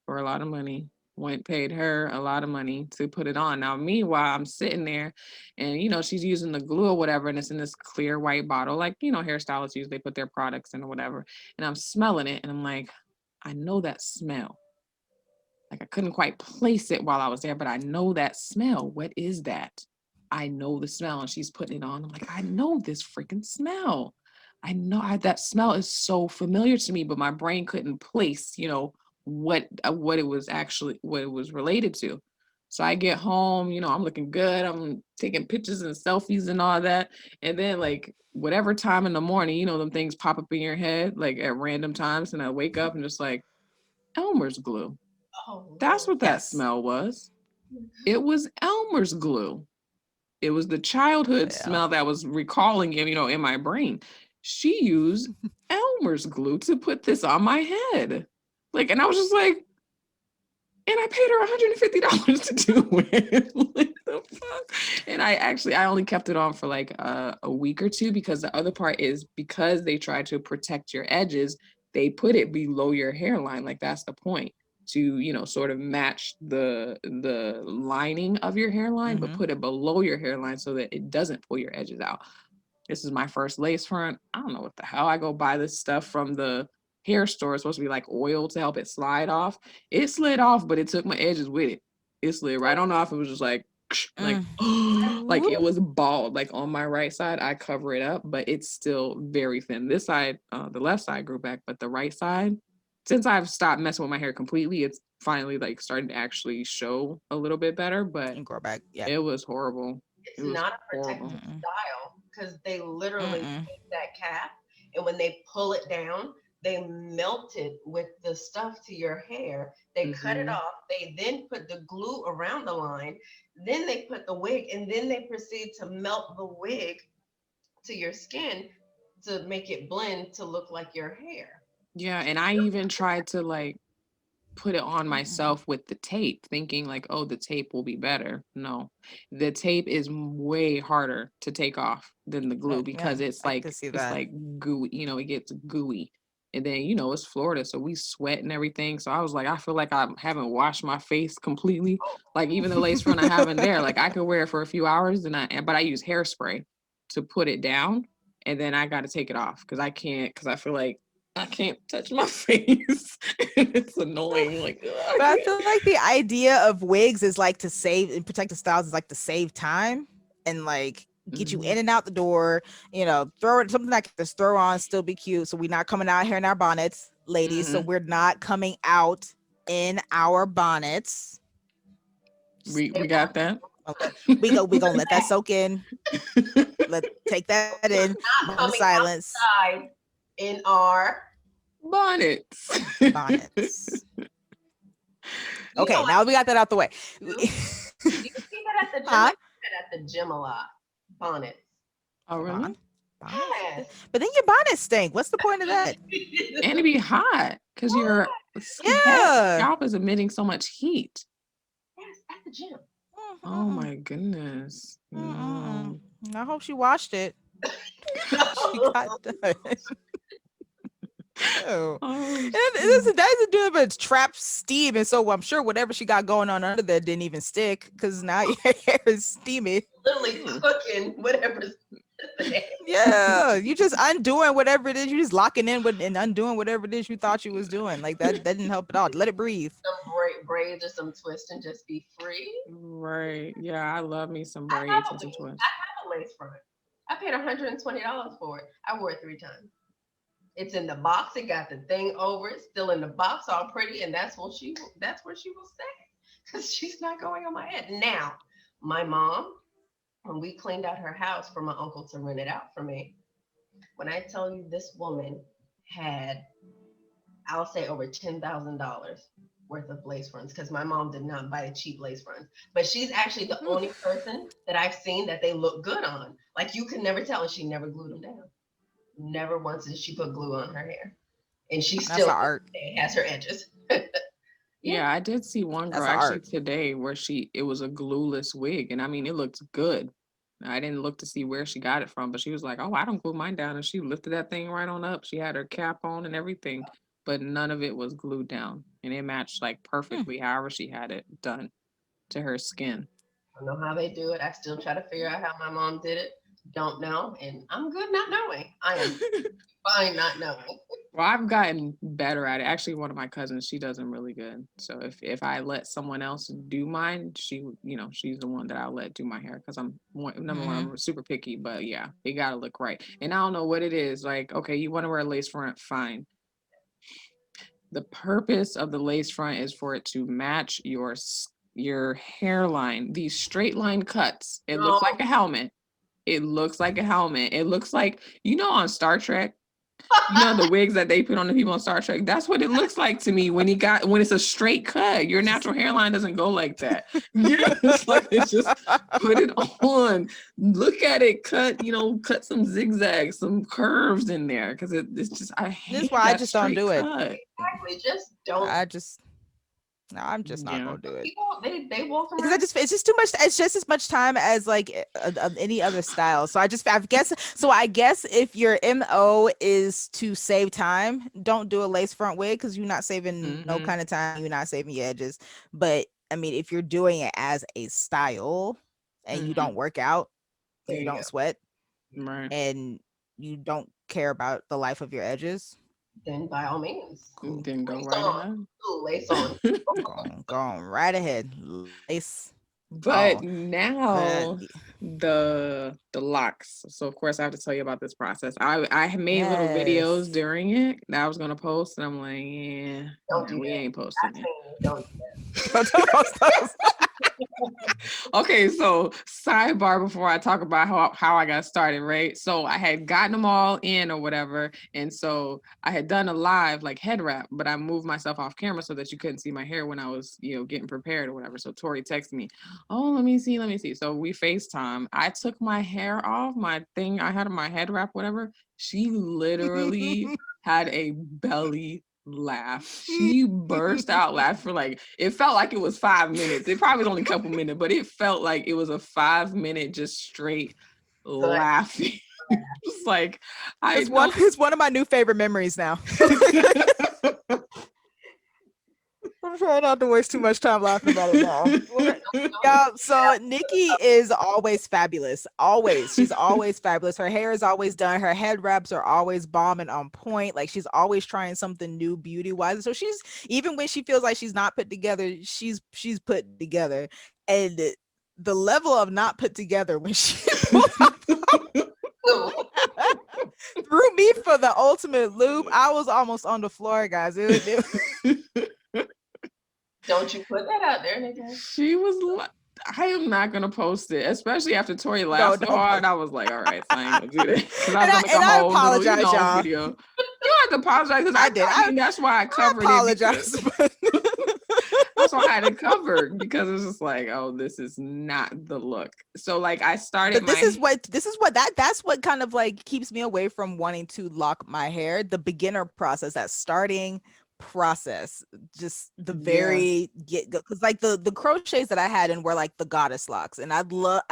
for a lot of money. Went paid her a lot of money to put it on. Now, meanwhile, I'm sitting there and she's using the glue or whatever, and it's in this clear white bottle, like hairstylists use, they put their products in or whatever. And I'm smelling it and I'm like, I know that smell. Like I couldn't quite place it while I was there, but I know that smell. What is that? I know the smell. And she's putting it on. I'm like, I know this freaking smell. I know that smell is so familiar to me, but my brain couldn't place, what it was actually, what it was related to. So I get home, I'm looking good. I'm taking pictures and selfies and all that. And then like whatever time in the morning, them things pop up in your head, like at random times. And I wake up and just like, Elmer's glue. Oh, That's Lord. what that Yes. smell was. It was Elmer's glue. It was the childhood Yeah. smell that was recalling him, in my brain. She used Elmer's glue to put this on my head. Like, and I was just like, and I paid her $150 to do it. Like the fuck? And I only kept it on for like a week or two because the other part is because they try to protect your edges, they put it below your hairline. Like that's the point to, sort of match the lining of your hairline, but Mm-hmm. put it below your hairline so that it doesn't pull your edges out. This is my first lace front. I don't know what the hell. I go buy this stuff from the hair store. It's supposed to be like oil to help it slide off. It slid off, but it took my edges with it. It slid right on off. It was just like, like, like it was bald. Like on my right side, I cover it up, but it's still very thin. This side, the left side grew back, but the right side, since I've stopped messing with my hair completely, it's finally like starting to actually show a little bit better. But And grow back. Yeah. it was horrible. It's It was not a horrible. protective Mm-mm. style because they literally Mm-mm. take that cap, and when they pull it down, they melt it with the stuff to your hair. They cut it Mhm. off. They then put the glue around the line. Then they put the wig, and then they proceed to melt the wig to your skin to make it blend to look like your hair. Yeah, and I even tried to like put it on Mm-mm. myself with the tape, thinking like, oh, the tape will be better. No, the tape is way harder to take off than the glue Yeah, because it's I can like see it's that. like gooey. It gets gooey, and then it's Florida, so we sweat and everything. So I was like, I feel like I haven't washed my face completely. Like even the lace front I have in there, like I could wear it for a few hours, but I use hairspray to put it down, and then I got to take it off because I can't because I feel like I can't touch my face. It's annoying. Like, ugh, I But I can't. feel like the idea of wigs is like to save, and protective styles is like to save time and like get you in Mhm. and out the door, throw it something like this, throw on, still be cute. So we're not coming out here in our bonnets, ladies. So Mhm. we're not coming out in our bonnets. We got that. Okay. We gonna let that soak in. Take that in. Not Moment of coming silence. outside in our, Bonnets. Bonnets. you know, Okay, now we got that out the way. do you see that at the gym? Huh? I see that at the gym a lot. Bonnets. Oh, really? Bonnets? Yes. But then your bonnets stink. What's the point of that? And to be hot because your Yeah. scalp is emitting so much heat. Yes. at the gym. Oh my goodness. No. I hope she washed it. She got done. Oh. Oh, And shit. it doesn't do it, but it's trapped steam, and so I'm sure whatever she got going on under there didn't even stick because now your hair is steamy. Literally cooking whatever's there. Yeah, you just undoing whatever it is. You just locking in with and undoing whatever it is you thought you was doing. Like that didn't help at all. Let it breathe. Some braids or some twist and just be free. Right. Yeah, I love me some I braids have and some a twists. lace front. I paid $120 for it. I wore it 3 times. It's in the box. It got the thing over it, still in the box, all pretty, and that's where she will stay because she's not going on my head. Now, my mom, when we cleaned out her house for my uncle to rent it out for me, when I tell you this woman had, I'll say over $10,000 worth of lace fronts because my mom did not buy cheap lace fronts. But she's actually the only person that I've seen that they look good on. Like you could never tell, and she never glued them down. Never once did she put glue on her hair, and she That's still an art. has her edges. Yeah, I did see one girl That's actually art. today where it was a glueless wig, and I mean it looked good. I didn't look to see where she got it from, but she was like, "Oh, I don't glue mine down," and she lifted that thing right on up. She had her cap on and everything, but none of it was glued down, and it matched like perfectly however she had it done to her skin. I don't know how they do it. I still try to figure out how my mom did it. Don't know, and I'm good not knowing. I am fine not knowing. Well, I've gotten better at it. Actually, one of my cousins, she does them really good. So if I let someone else do mine, she's the one that I'll let do my hair because number one, I'm super picky. But yeah, it gotta look right. And I don't know what it is. Like, okay, you want to wear a lace front, fine. The purpose of the lace front is for it to match your hairline. These straight line cuts. It looks like a helmet. It looks like a helmet. It looks like, on Star Trek, the wigs that they put on the people on Star Trek. That's what it looks like to me when it's a straight cut. Your natural hairline doesn't go like that. It's like they just put it on. Look at it, cut some zigzags, some curves in there because it's just I hate. This is why I just don't do it. Exactly, just don't. I'm just not gonna do it. People, they walk around. Because it's just too much. It's just as much time as like any other style. So I guess. So I guess if your MO is to save time, don't do a lace front wig because you're not saving no kind of time. You're not saving your edges. But I mean, if you're doing it as a style and you don't work out, and you don't sweat, right, and you don't care about the life of your edges, then by all means, cool. Then go lace right on. ahead. Ooh, lace on. go on right ahead. Lace. But now the locks. So of course I have to tell you about this process. I made little videos during it that I was gonna post, and I'm like, we ain't posting it. Don't do that. Okay, so sidebar before I talk about how I got started, right? So I had gotten them all in or whatever, and so I had done a live like head wrap, but I moved myself off camera so that you couldn't see my hair when I was, getting prepared or whatever. So Tori texted me, "Oh, let me see." So we FaceTime. I took my hair off, my thing I had on my head wrap, whatever. She literally had a belly laugh. She burst out laughing for it felt like it was 5 minutes. It probably was only a couple minutes, but it felt like it was a 5-minute just straight laughing. Just like it's one of my new favorite memories now. I'm trying not to waste too much time laughing about it now. So Nikki is always fabulous. Always. She's always fabulous. Her hair is always done. Her head wraps are always bomb and on point. Like she's always trying something new beauty-wise. So she's, even when she feels like she's not put together, she's put together. And the level of not put together when she threw me for the ultimate loop, I was almost on the floor, guys. Don't you put that out there, Nikki? She was I am not gonna post it, especially after Tori laughed so hard. I was like, all right, so I ain't gonna do that. I apologize, y'all. Video. You don't have to apologize because I did. I mean, that's why I covered it. That's why I had it covered because it's just like, oh, this is not the look. So I started. But that's what kind of keeps me away from wanting to lock my hair. The beginner process, that starting process, just the Yeah. very get go, because like the crochets that I had in were like the goddess locks, and I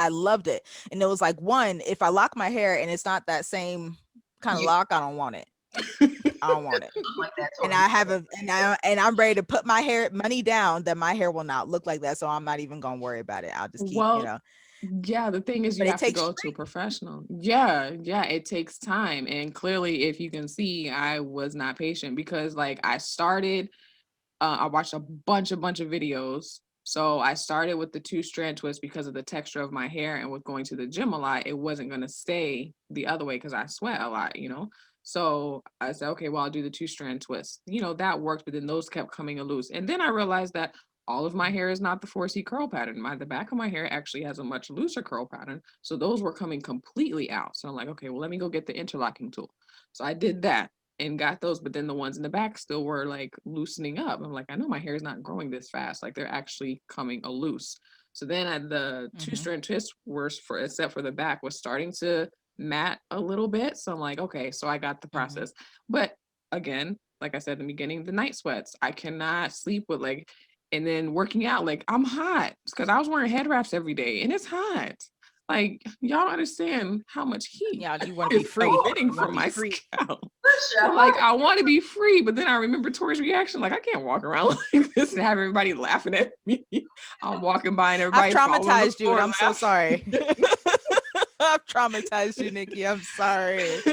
loved it. And it was like, one, if I lock my hair and it's not that same kind of You lock, I don't want it. I don't want it. look like that, And Tori. I have a and I'm ready to put my hair money down that my hair will not look like that. So I'm not even gonna worry about it. I'll just keep, Well, yeah, the thing is you but it have to takes go to a professional. Yeah, yeah, it takes time. And clearly, if you can see, I was not patient because like I started, I watched a bunch of videos. So I started with the two strand twist because of the texture of my hair, and with going to the gym a lot, it wasn't gonna stay the other way because I sweat a lot, you know. So I said, okay, well, I'll do the two strand twist. You know, that worked, but then those kept coming loose. And then I realized that all of my hair is not the 4C curl pattern. The back of my hair actually has a much looser curl pattern. So those were coming completely out. So I'm like, okay, well, let me go get the interlocking tool. So I did that and got those, but then the ones in the back still were like loosening up. I'm like, I know my hair is not growing this fast. Like they're actually coming a loose. So then the two Mhm. strand twist were for, except for the back, was starting to mat a little bit. So I'm like, okay, so I got the Mhm. process. But again, like I said in the beginning, the night sweats. I cannot sleep with like, and then working out, like I'm hot because I was wearing head wraps every day and it's hot. Like y'all don't understand how much heat Yeah, you want to be is free. emitting You want to from be my free. scalp. Bless So your like heart. I want to be free, but then I remember Tori's reaction. Like I can't walk around like this and have everybody laughing at me. I'm walking by and I've everybody falling on the traumatized you, and floor I'm so sorry. laughing. I've traumatized you, Nikki. I'm sorry.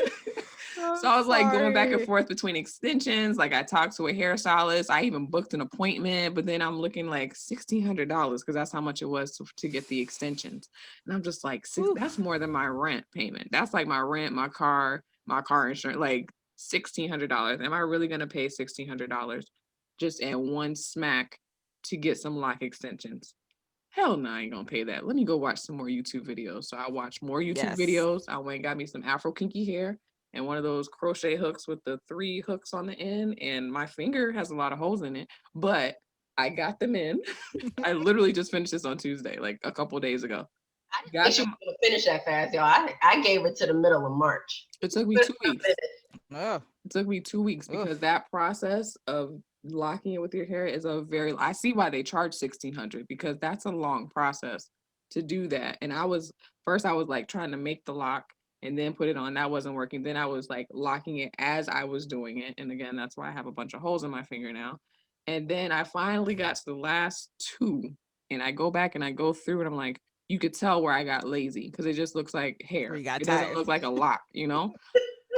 So I'm I was like going back and sorry. forth between extensions. Like I talked to a hairstylist. I even booked an appointment, but then I'm looking like $1,600 because that's how much it was to get the extensions. And I'm just like, Whew. that's more than my rent payment. That's like my rent, my car insurance, like $1,600. Am I really gonna pay $1,600 just in one smack to get some lock extensions? Hell no, I ain't gonna pay that. Let me go watch some more YouTube videos. So I watched more YouTube Yes. videos. I went and got me some Afro kinky hair and one of those crochet hooks with the 3 hooks on the end. And my finger has a lot of holes in it, but I got them in. I literally just finished this on Tuesday, like a couple days ago. I didn't think Got she them. was gonna finish that fast, y'all. I gave it to the middle of March. It took me But 2 weeks. Oh, It took me 2 weeks because oof. that process of locking it with your hair is a very, I see why they charge 1,600 because that's a long process to do that. And I was like trying to make the lock and then put it on. That wasn't working. Then I was like locking it as I was doing it. And again, that's why I have a bunch of holes in my finger now. And then I finally got to the last two and I go back and I go through and I'm like, you could tell where I got lazy because it just looks like Where hair. you got It doesn't tired. look like a lock, you know?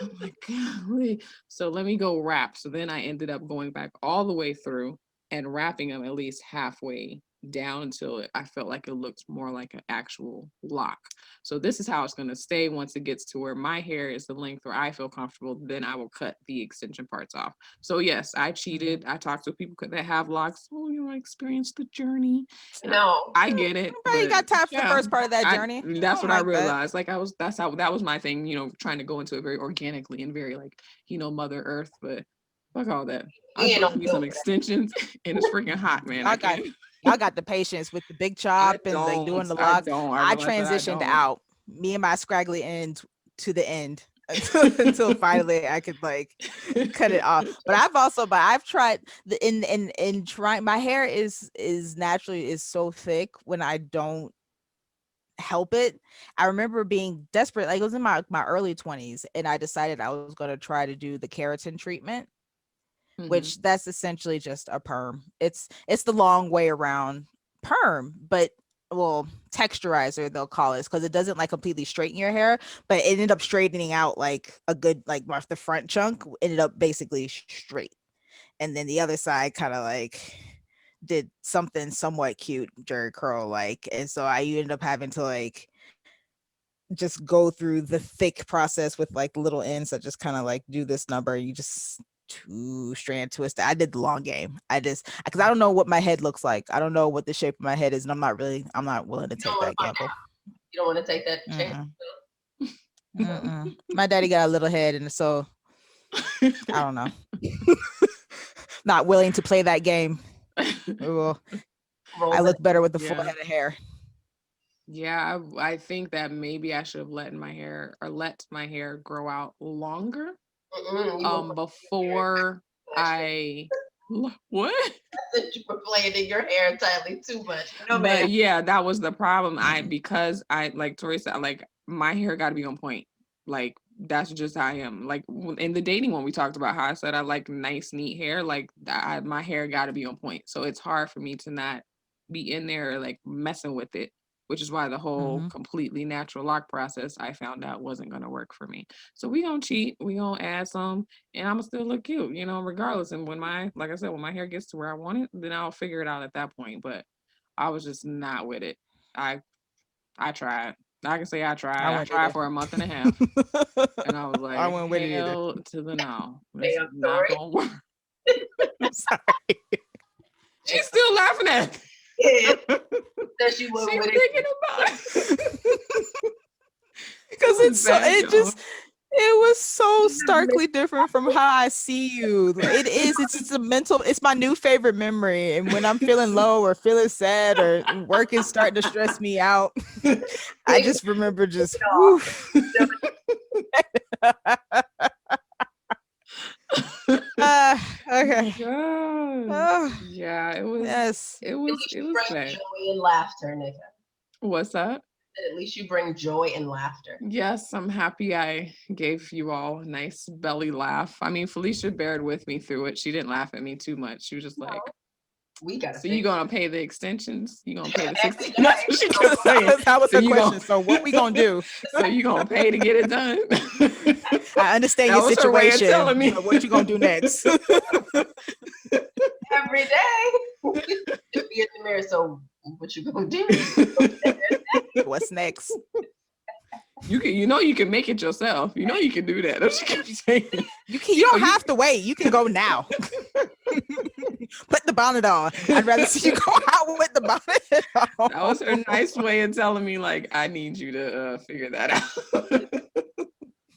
I'm like, golly. So let me go wrap. So then I ended up going back all the way through and wrapping them at least halfway down until I felt like it looked more like an actual lock. So this is how it's going to stay once it gets to where my hair is the length where I feel comfortable. Then I will cut the extension parts off. So yes, I Mhm. cheated. I talked to people that have locks. Oh, you know, I experienced the journey. And no, I get it, Nobody but got time for the yeah, first part of that I journey. I that's don't what I like that. realized. Like that's how that was my thing, you know, trying to go into it very organically and very like, you know, Mother Earth, but fuck all that. I we ain't booked on me bill some for that. extensions and it's freaking hot, man. I Y'all got can't. y'all got the patience with the big chop and like doing the I lock. don't. I I realize that I transitioned don't. out. Me and my scraggly end to the end until finally I could like cut it off. But I've tried in trying. My hair is naturally is so thick when I don't help it. I remember being desperate. Like it was in my early 20s, and I decided I was going to try to do the keratin treatment, Mhm. which that's essentially just a perm. It's the long way around perm, but well, texturizer they'll call it, because it doesn't like completely straighten your hair, but it ended up straightening out like a good, like the front chunk ended up basically straight, and then the other side kind of like did something somewhat cute jerry curl like, and so I ended up having to like just go through the thick process with like little ends that just kind of like do this number. You just two strand twist. I did the long game. I just, because I don't know what my head looks like. I don't know what the shape of my head is, and I'm not willing to You don't take want to that find gamble. out. You don't want to take that chance. Mm-mm, mm-mm. My daddy got a little head, and so I don't know. Not willing to play that game. Well, I Roll it. look better with the full Yeah. head of hair. Yeah, I think that maybe I should have let my hair grow out longer You won't put your hair before last year. I What? That you were playing in your hair entirely too much. No, But man. yeah, that was the problem. Because I like Tori said, like my hair got to be on point. Like that's just how I am. Like in the dating one, we talked about how I said I like nice, neat hair. Like my hair got to be on point. So it's hard for me to not be in there like messing with it. Which is why the whole Mhm. completely natural lock process I found out wasn't gonna work for me. So we gonna cheat. We gonna add some, and I'ma still look cute, regardless. And when like I said, when my hair gets to where I want it, then I'll figure it out at that point. But I was just not with it. I I tried. I can say I tried. I I wouldn't tried either. for a month and a half, and I was I like, wouldn't with it either. hell to the no. This is Damn, not Tori. gonna work. Sorry. She's still laughing at Yeah, me. that she went She's with thinking it. about it. Because It was it's so bad, y'all. it was so starkly different from how I see you. It's a mental, it's my new favorite memory. And when I'm feeling low or feeling sad or work is starting to stress me out, I Take just remember just it whew. Okay. Gosh. Oh, Yeah, it was yes. it At was least it you was bring bad. joy and laughter, Nika. What's that? At least you bring joy and laughter. Yes, I'm happy I gave you all a nice belly laugh. I mean, Felicia bared with me through it. She didn't laugh at me too much. She was just like, We gotta so you fix gonna pay the extensions? You gonna pay the every 16? That's day. what she kept saying. That was So her you question. gonna So what we gonna do? so you gonna pay to get it done? I understand That your was her way of situation, telling me. but what you gonna do next? Every day. To be in the mirror. So what you gonna do? What's next? You can make it yourself. You know you can do that. That's what she kept saying. You don't have to wait. You can go now. Put the bonnet on. I'd rather see you go out with the bonnet on. That was her nice way of telling me, like, I need you to figure that out.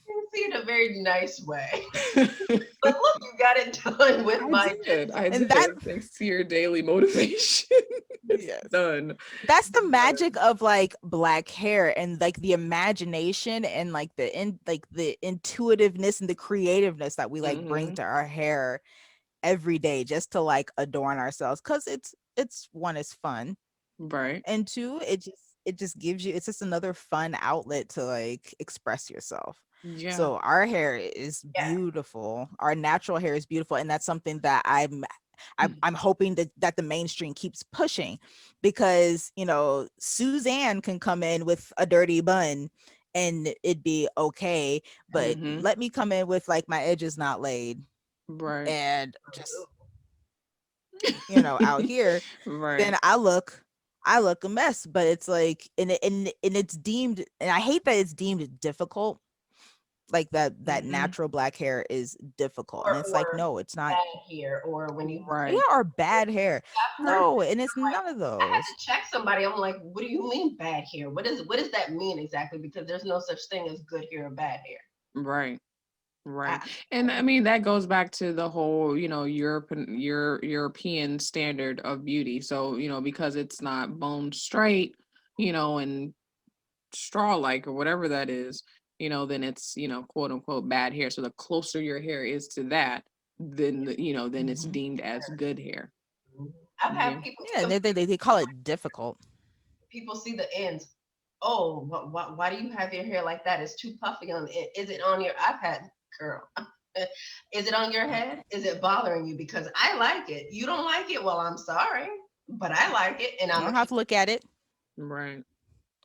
You see, in a very nice way. But look, you got it done with my I And did. that Thanks to your daily motivation. It's yes. done. That's the Done. magic of like black hair and like the imagination and like the intuitiveness and the creativeness that we like bring Mhm. to our hair every day just to like adorn ourselves, because it's one, is fun, Right. and two, it just gives you, it's just another fun outlet to like express yourself. Yeah. So our hair is Yeah. beautiful, our natural hair is beautiful, and that's something that I'm hoping that the mainstream keeps pushing, because Suzanne can come in with a dirty bun and it'd be okay, but Mhm. let me come in with like my edges not laid Right. and just out here, Right. then I look a mess. But it's like, and it's deemed, and I hate that it's deemed difficult, like that Mhm. natural black hair is difficult, and it's like, Or no, it's not. bad hair, or when you Yeah, Right. or bad hair. I've heard, No, and it's like, none of I had those. to check somebody. I'm like, what do you mean bad hair? What does that mean exactly? Because there's no such thing as good hair or bad hair. Right. Right. I, And I mean that goes back to the whole, European standard of beauty. So, because it's not bone straight, and straw like or whatever that is, then it's, quote unquote bad hair. So the closer your hair is to that, then then it's Mhm. deemed as good hair. I've Yeah. had people Yeah, and they call it difficult. people see the ends. Oh, why do you have your hair like that? It's too puffy on the end. Is it on your? I've had girl. Is it on your head? Is it bothering you? Because I like it. You don't like it? Well, I'm sorry, but I like it, and You I'm don't gonna have keep. to look at it. Right.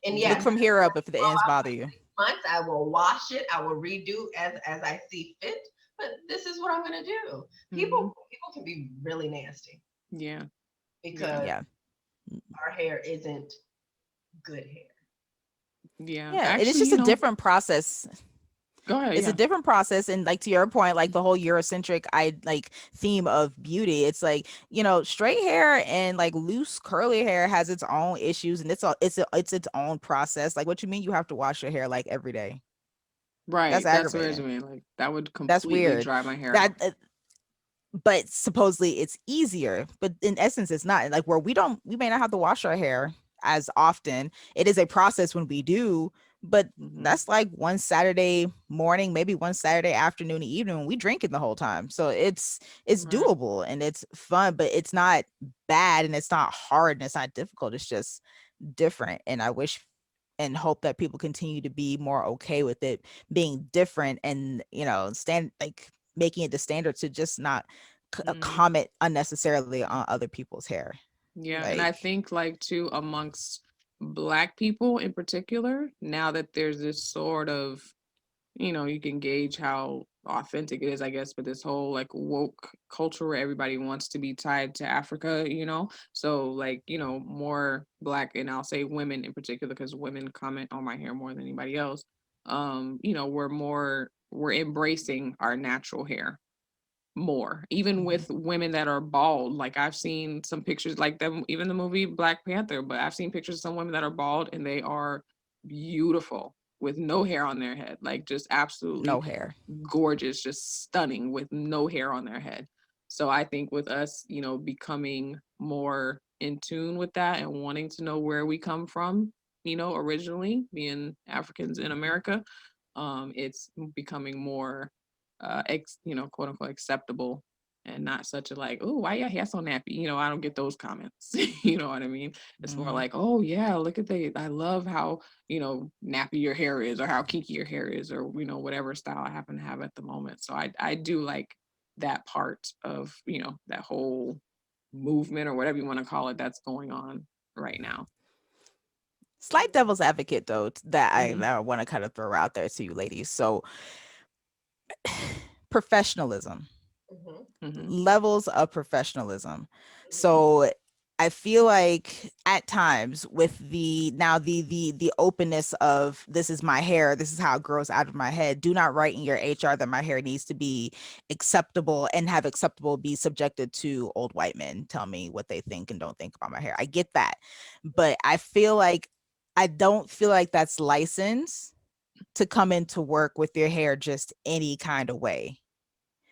And Yeah. Look yes, from here up if the grow ends out bother you. months. I will wash it. I will redo as I see fit. But this is what I'm gonna do. Mhm. People can be really nasty Yeah. because Yeah. our hair isn't good hair. Yeah. Yeah, and it's Actually, just a different process. go ahead. It's a Yeah. different process, and like to your point, like the whole Eurocentric theme of beauty. It's like, straight hair and like loose curly hair has its own issues, and it's its own process. Like, what you mean you have to wash your hair like every day? That's Right. That's weird to aggravating. me. Like that would That's completely weird. dry my hair That out. but supposedly it's easier, but in essence it's not. Like, where we may not have to wash our hair as often. It is a process when we do, But Mhm. that's like one Saturday morning, maybe one Saturday afternoon, and evening when we drinking the whole time. So it's Right. doable and it's fun, but it's not bad and it's not hard and it's not difficult. It's just different. And I wish and hope that people continue to be more okay with it being different and, stand like making it the standard to just not Mhm. comment unnecessarily on other people's hair. Yeah, and Like, I think like too amongst Black people in particular, now that there's this sort of, you can gauge how authentic it is, I guess, but this whole like woke culture where everybody wants to be tied to Africa. So like, more Black, and I'll say women in particular because women comment on my hair more than anybody else. We're embracing our natural hair more, even mhm, with women that are bald. Like I've seen some pictures like them, even the movie Black Panther, but I've seen pictures of some women that are bald and they are beautiful with no hair on their head, like just absolutely no hair. gorgeous, just stunning with no hair on their head. So I think with us, becoming more in tune with that and wanting to know where we come from, originally being Africans in America, it's becoming more quote unquote acceptable, and not such a like, oh, why your hair so nappy? I don't get those comments. You know what I mean? It's more Mhm. like, oh yeah, look at I love how, nappy your hair is, or how kinky your hair is, or whatever style I happen to have at the moment. So I do like that part of, that whole movement or whatever you want to call it that's going on right now. Slight devil's advocate though, that I, Hmm. that I want to kind of throw out there to you ladies. So professionalism, Mhm. Hmm. levels of professionalism. Mhm. So I feel like at times with the openness of this is my hair, this is how it grows out of my head. Do not write in your HR that my hair needs to be acceptable and have acceptable be subjected to old white men tell me what they think and don't think about my hair. I get that. But I don't feel like that's license to come into work with your hair just any kind of way.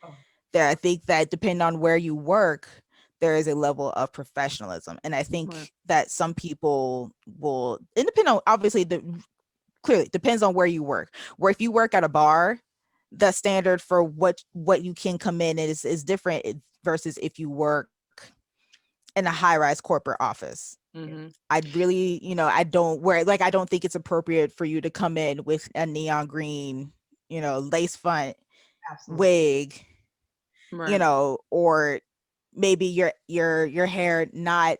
Oh, There, I think that depending on where you work, there is a level of professionalism. And I Right. think that some people will, it depend on, obviously, clearly depends on where you work. Where if you work at a bar, the standard for what you can come in is different versus if you work in a high-rise corporate office. yeah, Hmm. I'd really, I don't think it's appropriate for you to come in with a neon green, lace front absolutely. wig, Right. or maybe your hair not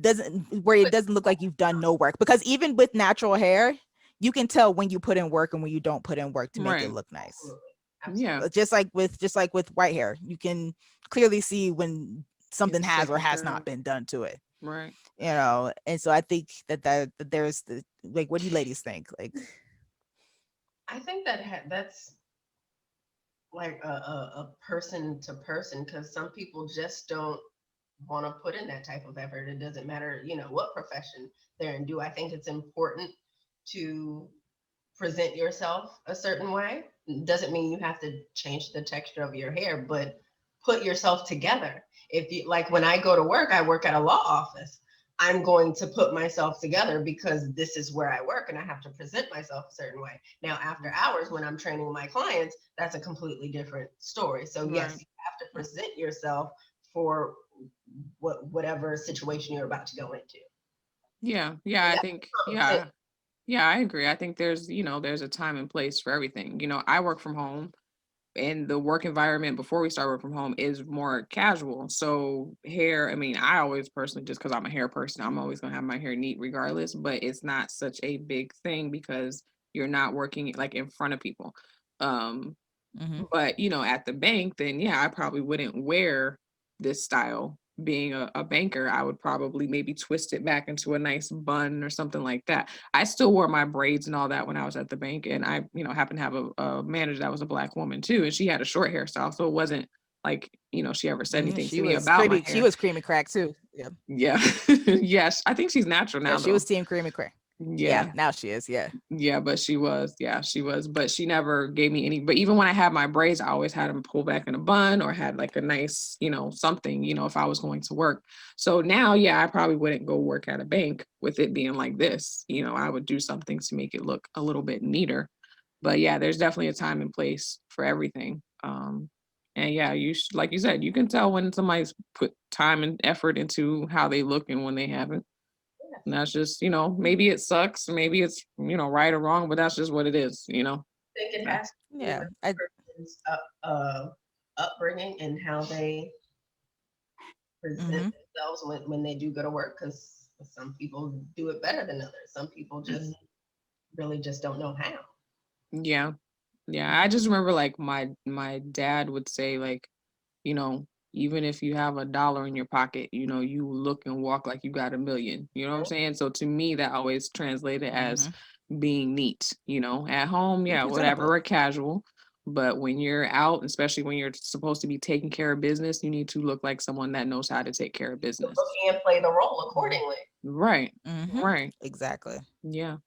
doesn't where it But doesn't look like you've done no work, because even with natural hair you can tell when you put in work and when you don't put in work to make it Right. look nice. absolutely, Yeah. absolutely. Just like with white hair, you can clearly see when something It's has or taken has care not of. been done to it. Right. And so I think that there's the, like, what do you ladies think, like? I think that that's like a person to person, because some people just don't want to put in that type of effort. It doesn't matter, what profession they're in. Do I think it's important to present yourself a certain way? Doesn't mean you have to change the texture of your hair, but put yourself together. If you like, when I go to work, I work at a law office. I'm going to put myself together because this is where I work and I have to present myself a certain way. Now, after hours, when I'm training my clients, that's a completely different story. So, yes, Right. you have to present yourself for whatever situation you're about to go into. Yeah. Yeah. And I that's think, common sense. yeah. Yeah, I agree. I think there's a time and place for everything. I work from home, and the work environment before we start work from home is more casual. So hair, I mean, I always personally, just because I'm a hair person, I'm always gonna have my hair neat regardless, but it's not such a big thing because you're not working like in front of people. Um, Hmm. But, at the bank, then yeah, I probably wouldn't wear this style. Being a banker, I would probably maybe twist it back into a nice bun or something like that. I still wore my braids and all that when I was at the bank. And I, happened to have a manager that was a Black woman too. And she had a short hairstyle. So it wasn't like, she ever said Hmm. anything She to me was about my creamy. She hair. was creamy crack too. Yeah. Yeah. Yes. I think she's natural Yeah. now She was though. team creamy crack. Yeah. now she is. Yeah. Yeah, but she was. Yeah, she was. But she never gave me any. But even when I had my braids, I always had them pulled back in a bun or had like a nice, something, if I was going to work. So now, yeah, I probably wouldn't go work at a bank with it being like this. I would do something to make it look a little bit neater. But yeah, there's definitely a time and place for everything. And yeah, like you said, you can tell when somebody's put time and effort into how they look and when they haven't. And that's just, maybe it sucks, maybe it's, right or wrong, but that's just what it is. I think it has to do Yeah. with the person's upbringing and how they present themselves when they do go to work, because some people do it better than others. Some people just really just don't know how. Yeah. I just remember like my dad would say like, even if you have $1 in your pocket, you look and walk like you got $1 million. You know what I'm saying? So to me, that always translated as being neat. At home, yeah, whatever, or casual. But when you're out, especially when you're supposed to be taking care of business, you need to look like someone that knows how to take care of business. And play the role accordingly. Right. Right. Exactly. Yeah.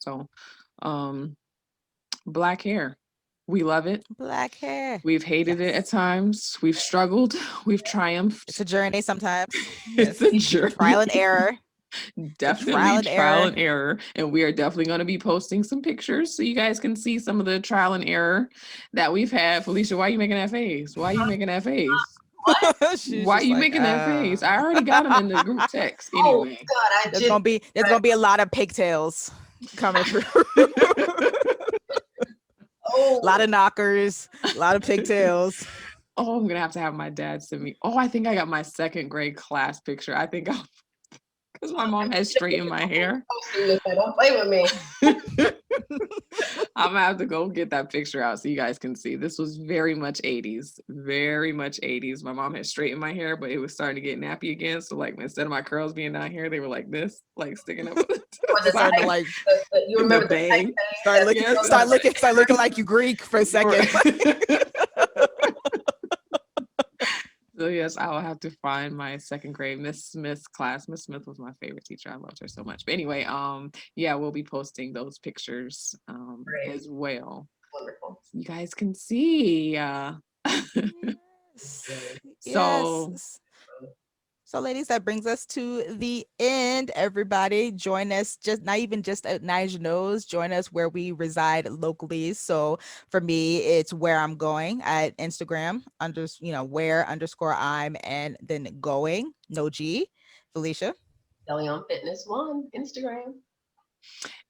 So, black hair. We love it. Black hair. We've hated it at times. We've struggled. We've triumphed. It's a journey sometimes. It's a journey. Trial and error. Definitely trial and error. And we are definitely going to be posting some pictures so you guys can see some of the trial and error that we've had. Felicia, why are you making that face? Why are you making that face? Why are you making that face? I already got them in the group text anyway. Oh God, there's gonna be a lot of pigtails coming through. A lot of knockers, a lot of pigtails. Oh, I'm gonna have to have my dad send me. Oh, I think I got my 2nd grade class picture. I think because my mom has straightened my hair. Don't play with me. I'm gonna have to go get that picture out so you guys can see. This was very much 80s. Very much 80s. My mom had straightened my hair, but it was starting to get nappy again. So like instead of my curls being down here, they were like this, like sticking up. Starting to like you remember the bang. Start looking like you Greek for a second. So yes, I will have to find my 2nd grade Miss Smith class. Miss Smith was my favorite teacher. I loved her so much. But anyway, yeah, we'll be posting those pictures as well. Wonderful. You guys can see. So ladies, that brings us to the end. Everybody join us, not even just at Nige Knows, join us where we reside locally. So for me, it's Where I'm Going at Instagram, where_I'm and then going, no G. Felicia? Delion Fitness 1, Instagram.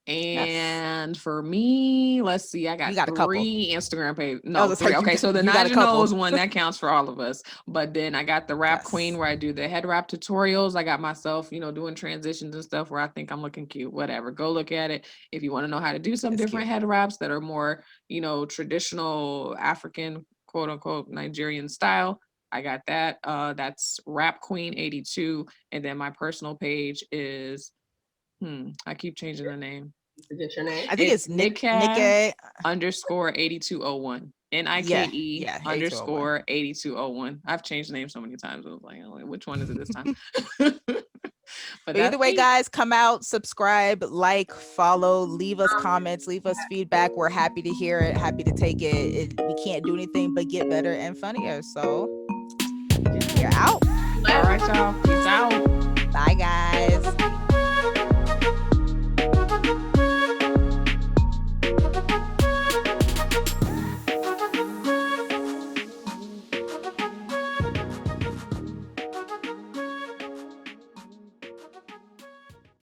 And for me, let's see, I got 3 Instagram pages. No, 3. Okay, so the Nige Knows one, that counts for all of us. But then I got the Rap Queen where I do the head wrap tutorials. I got myself, doing transitions and stuff where I think I'm looking cute, whatever. Go look at it. If you want to know how to do some different head wraps that are more, traditional African, quote unquote, Nigerian style, I got that. That's Rap Queen 82. And then my personal page is I keep changing the name. Forget your name. I think it's Nike _8201. NIKE _8201. I've changed the name so many times. I was like, oh, which one is it this time? But either way, guys, come out, subscribe, like, follow, leave us comments, leave us feedback. We're happy to hear it, happy to take it. We can't do anything but get better and funnier. So you're out. All right, y'all.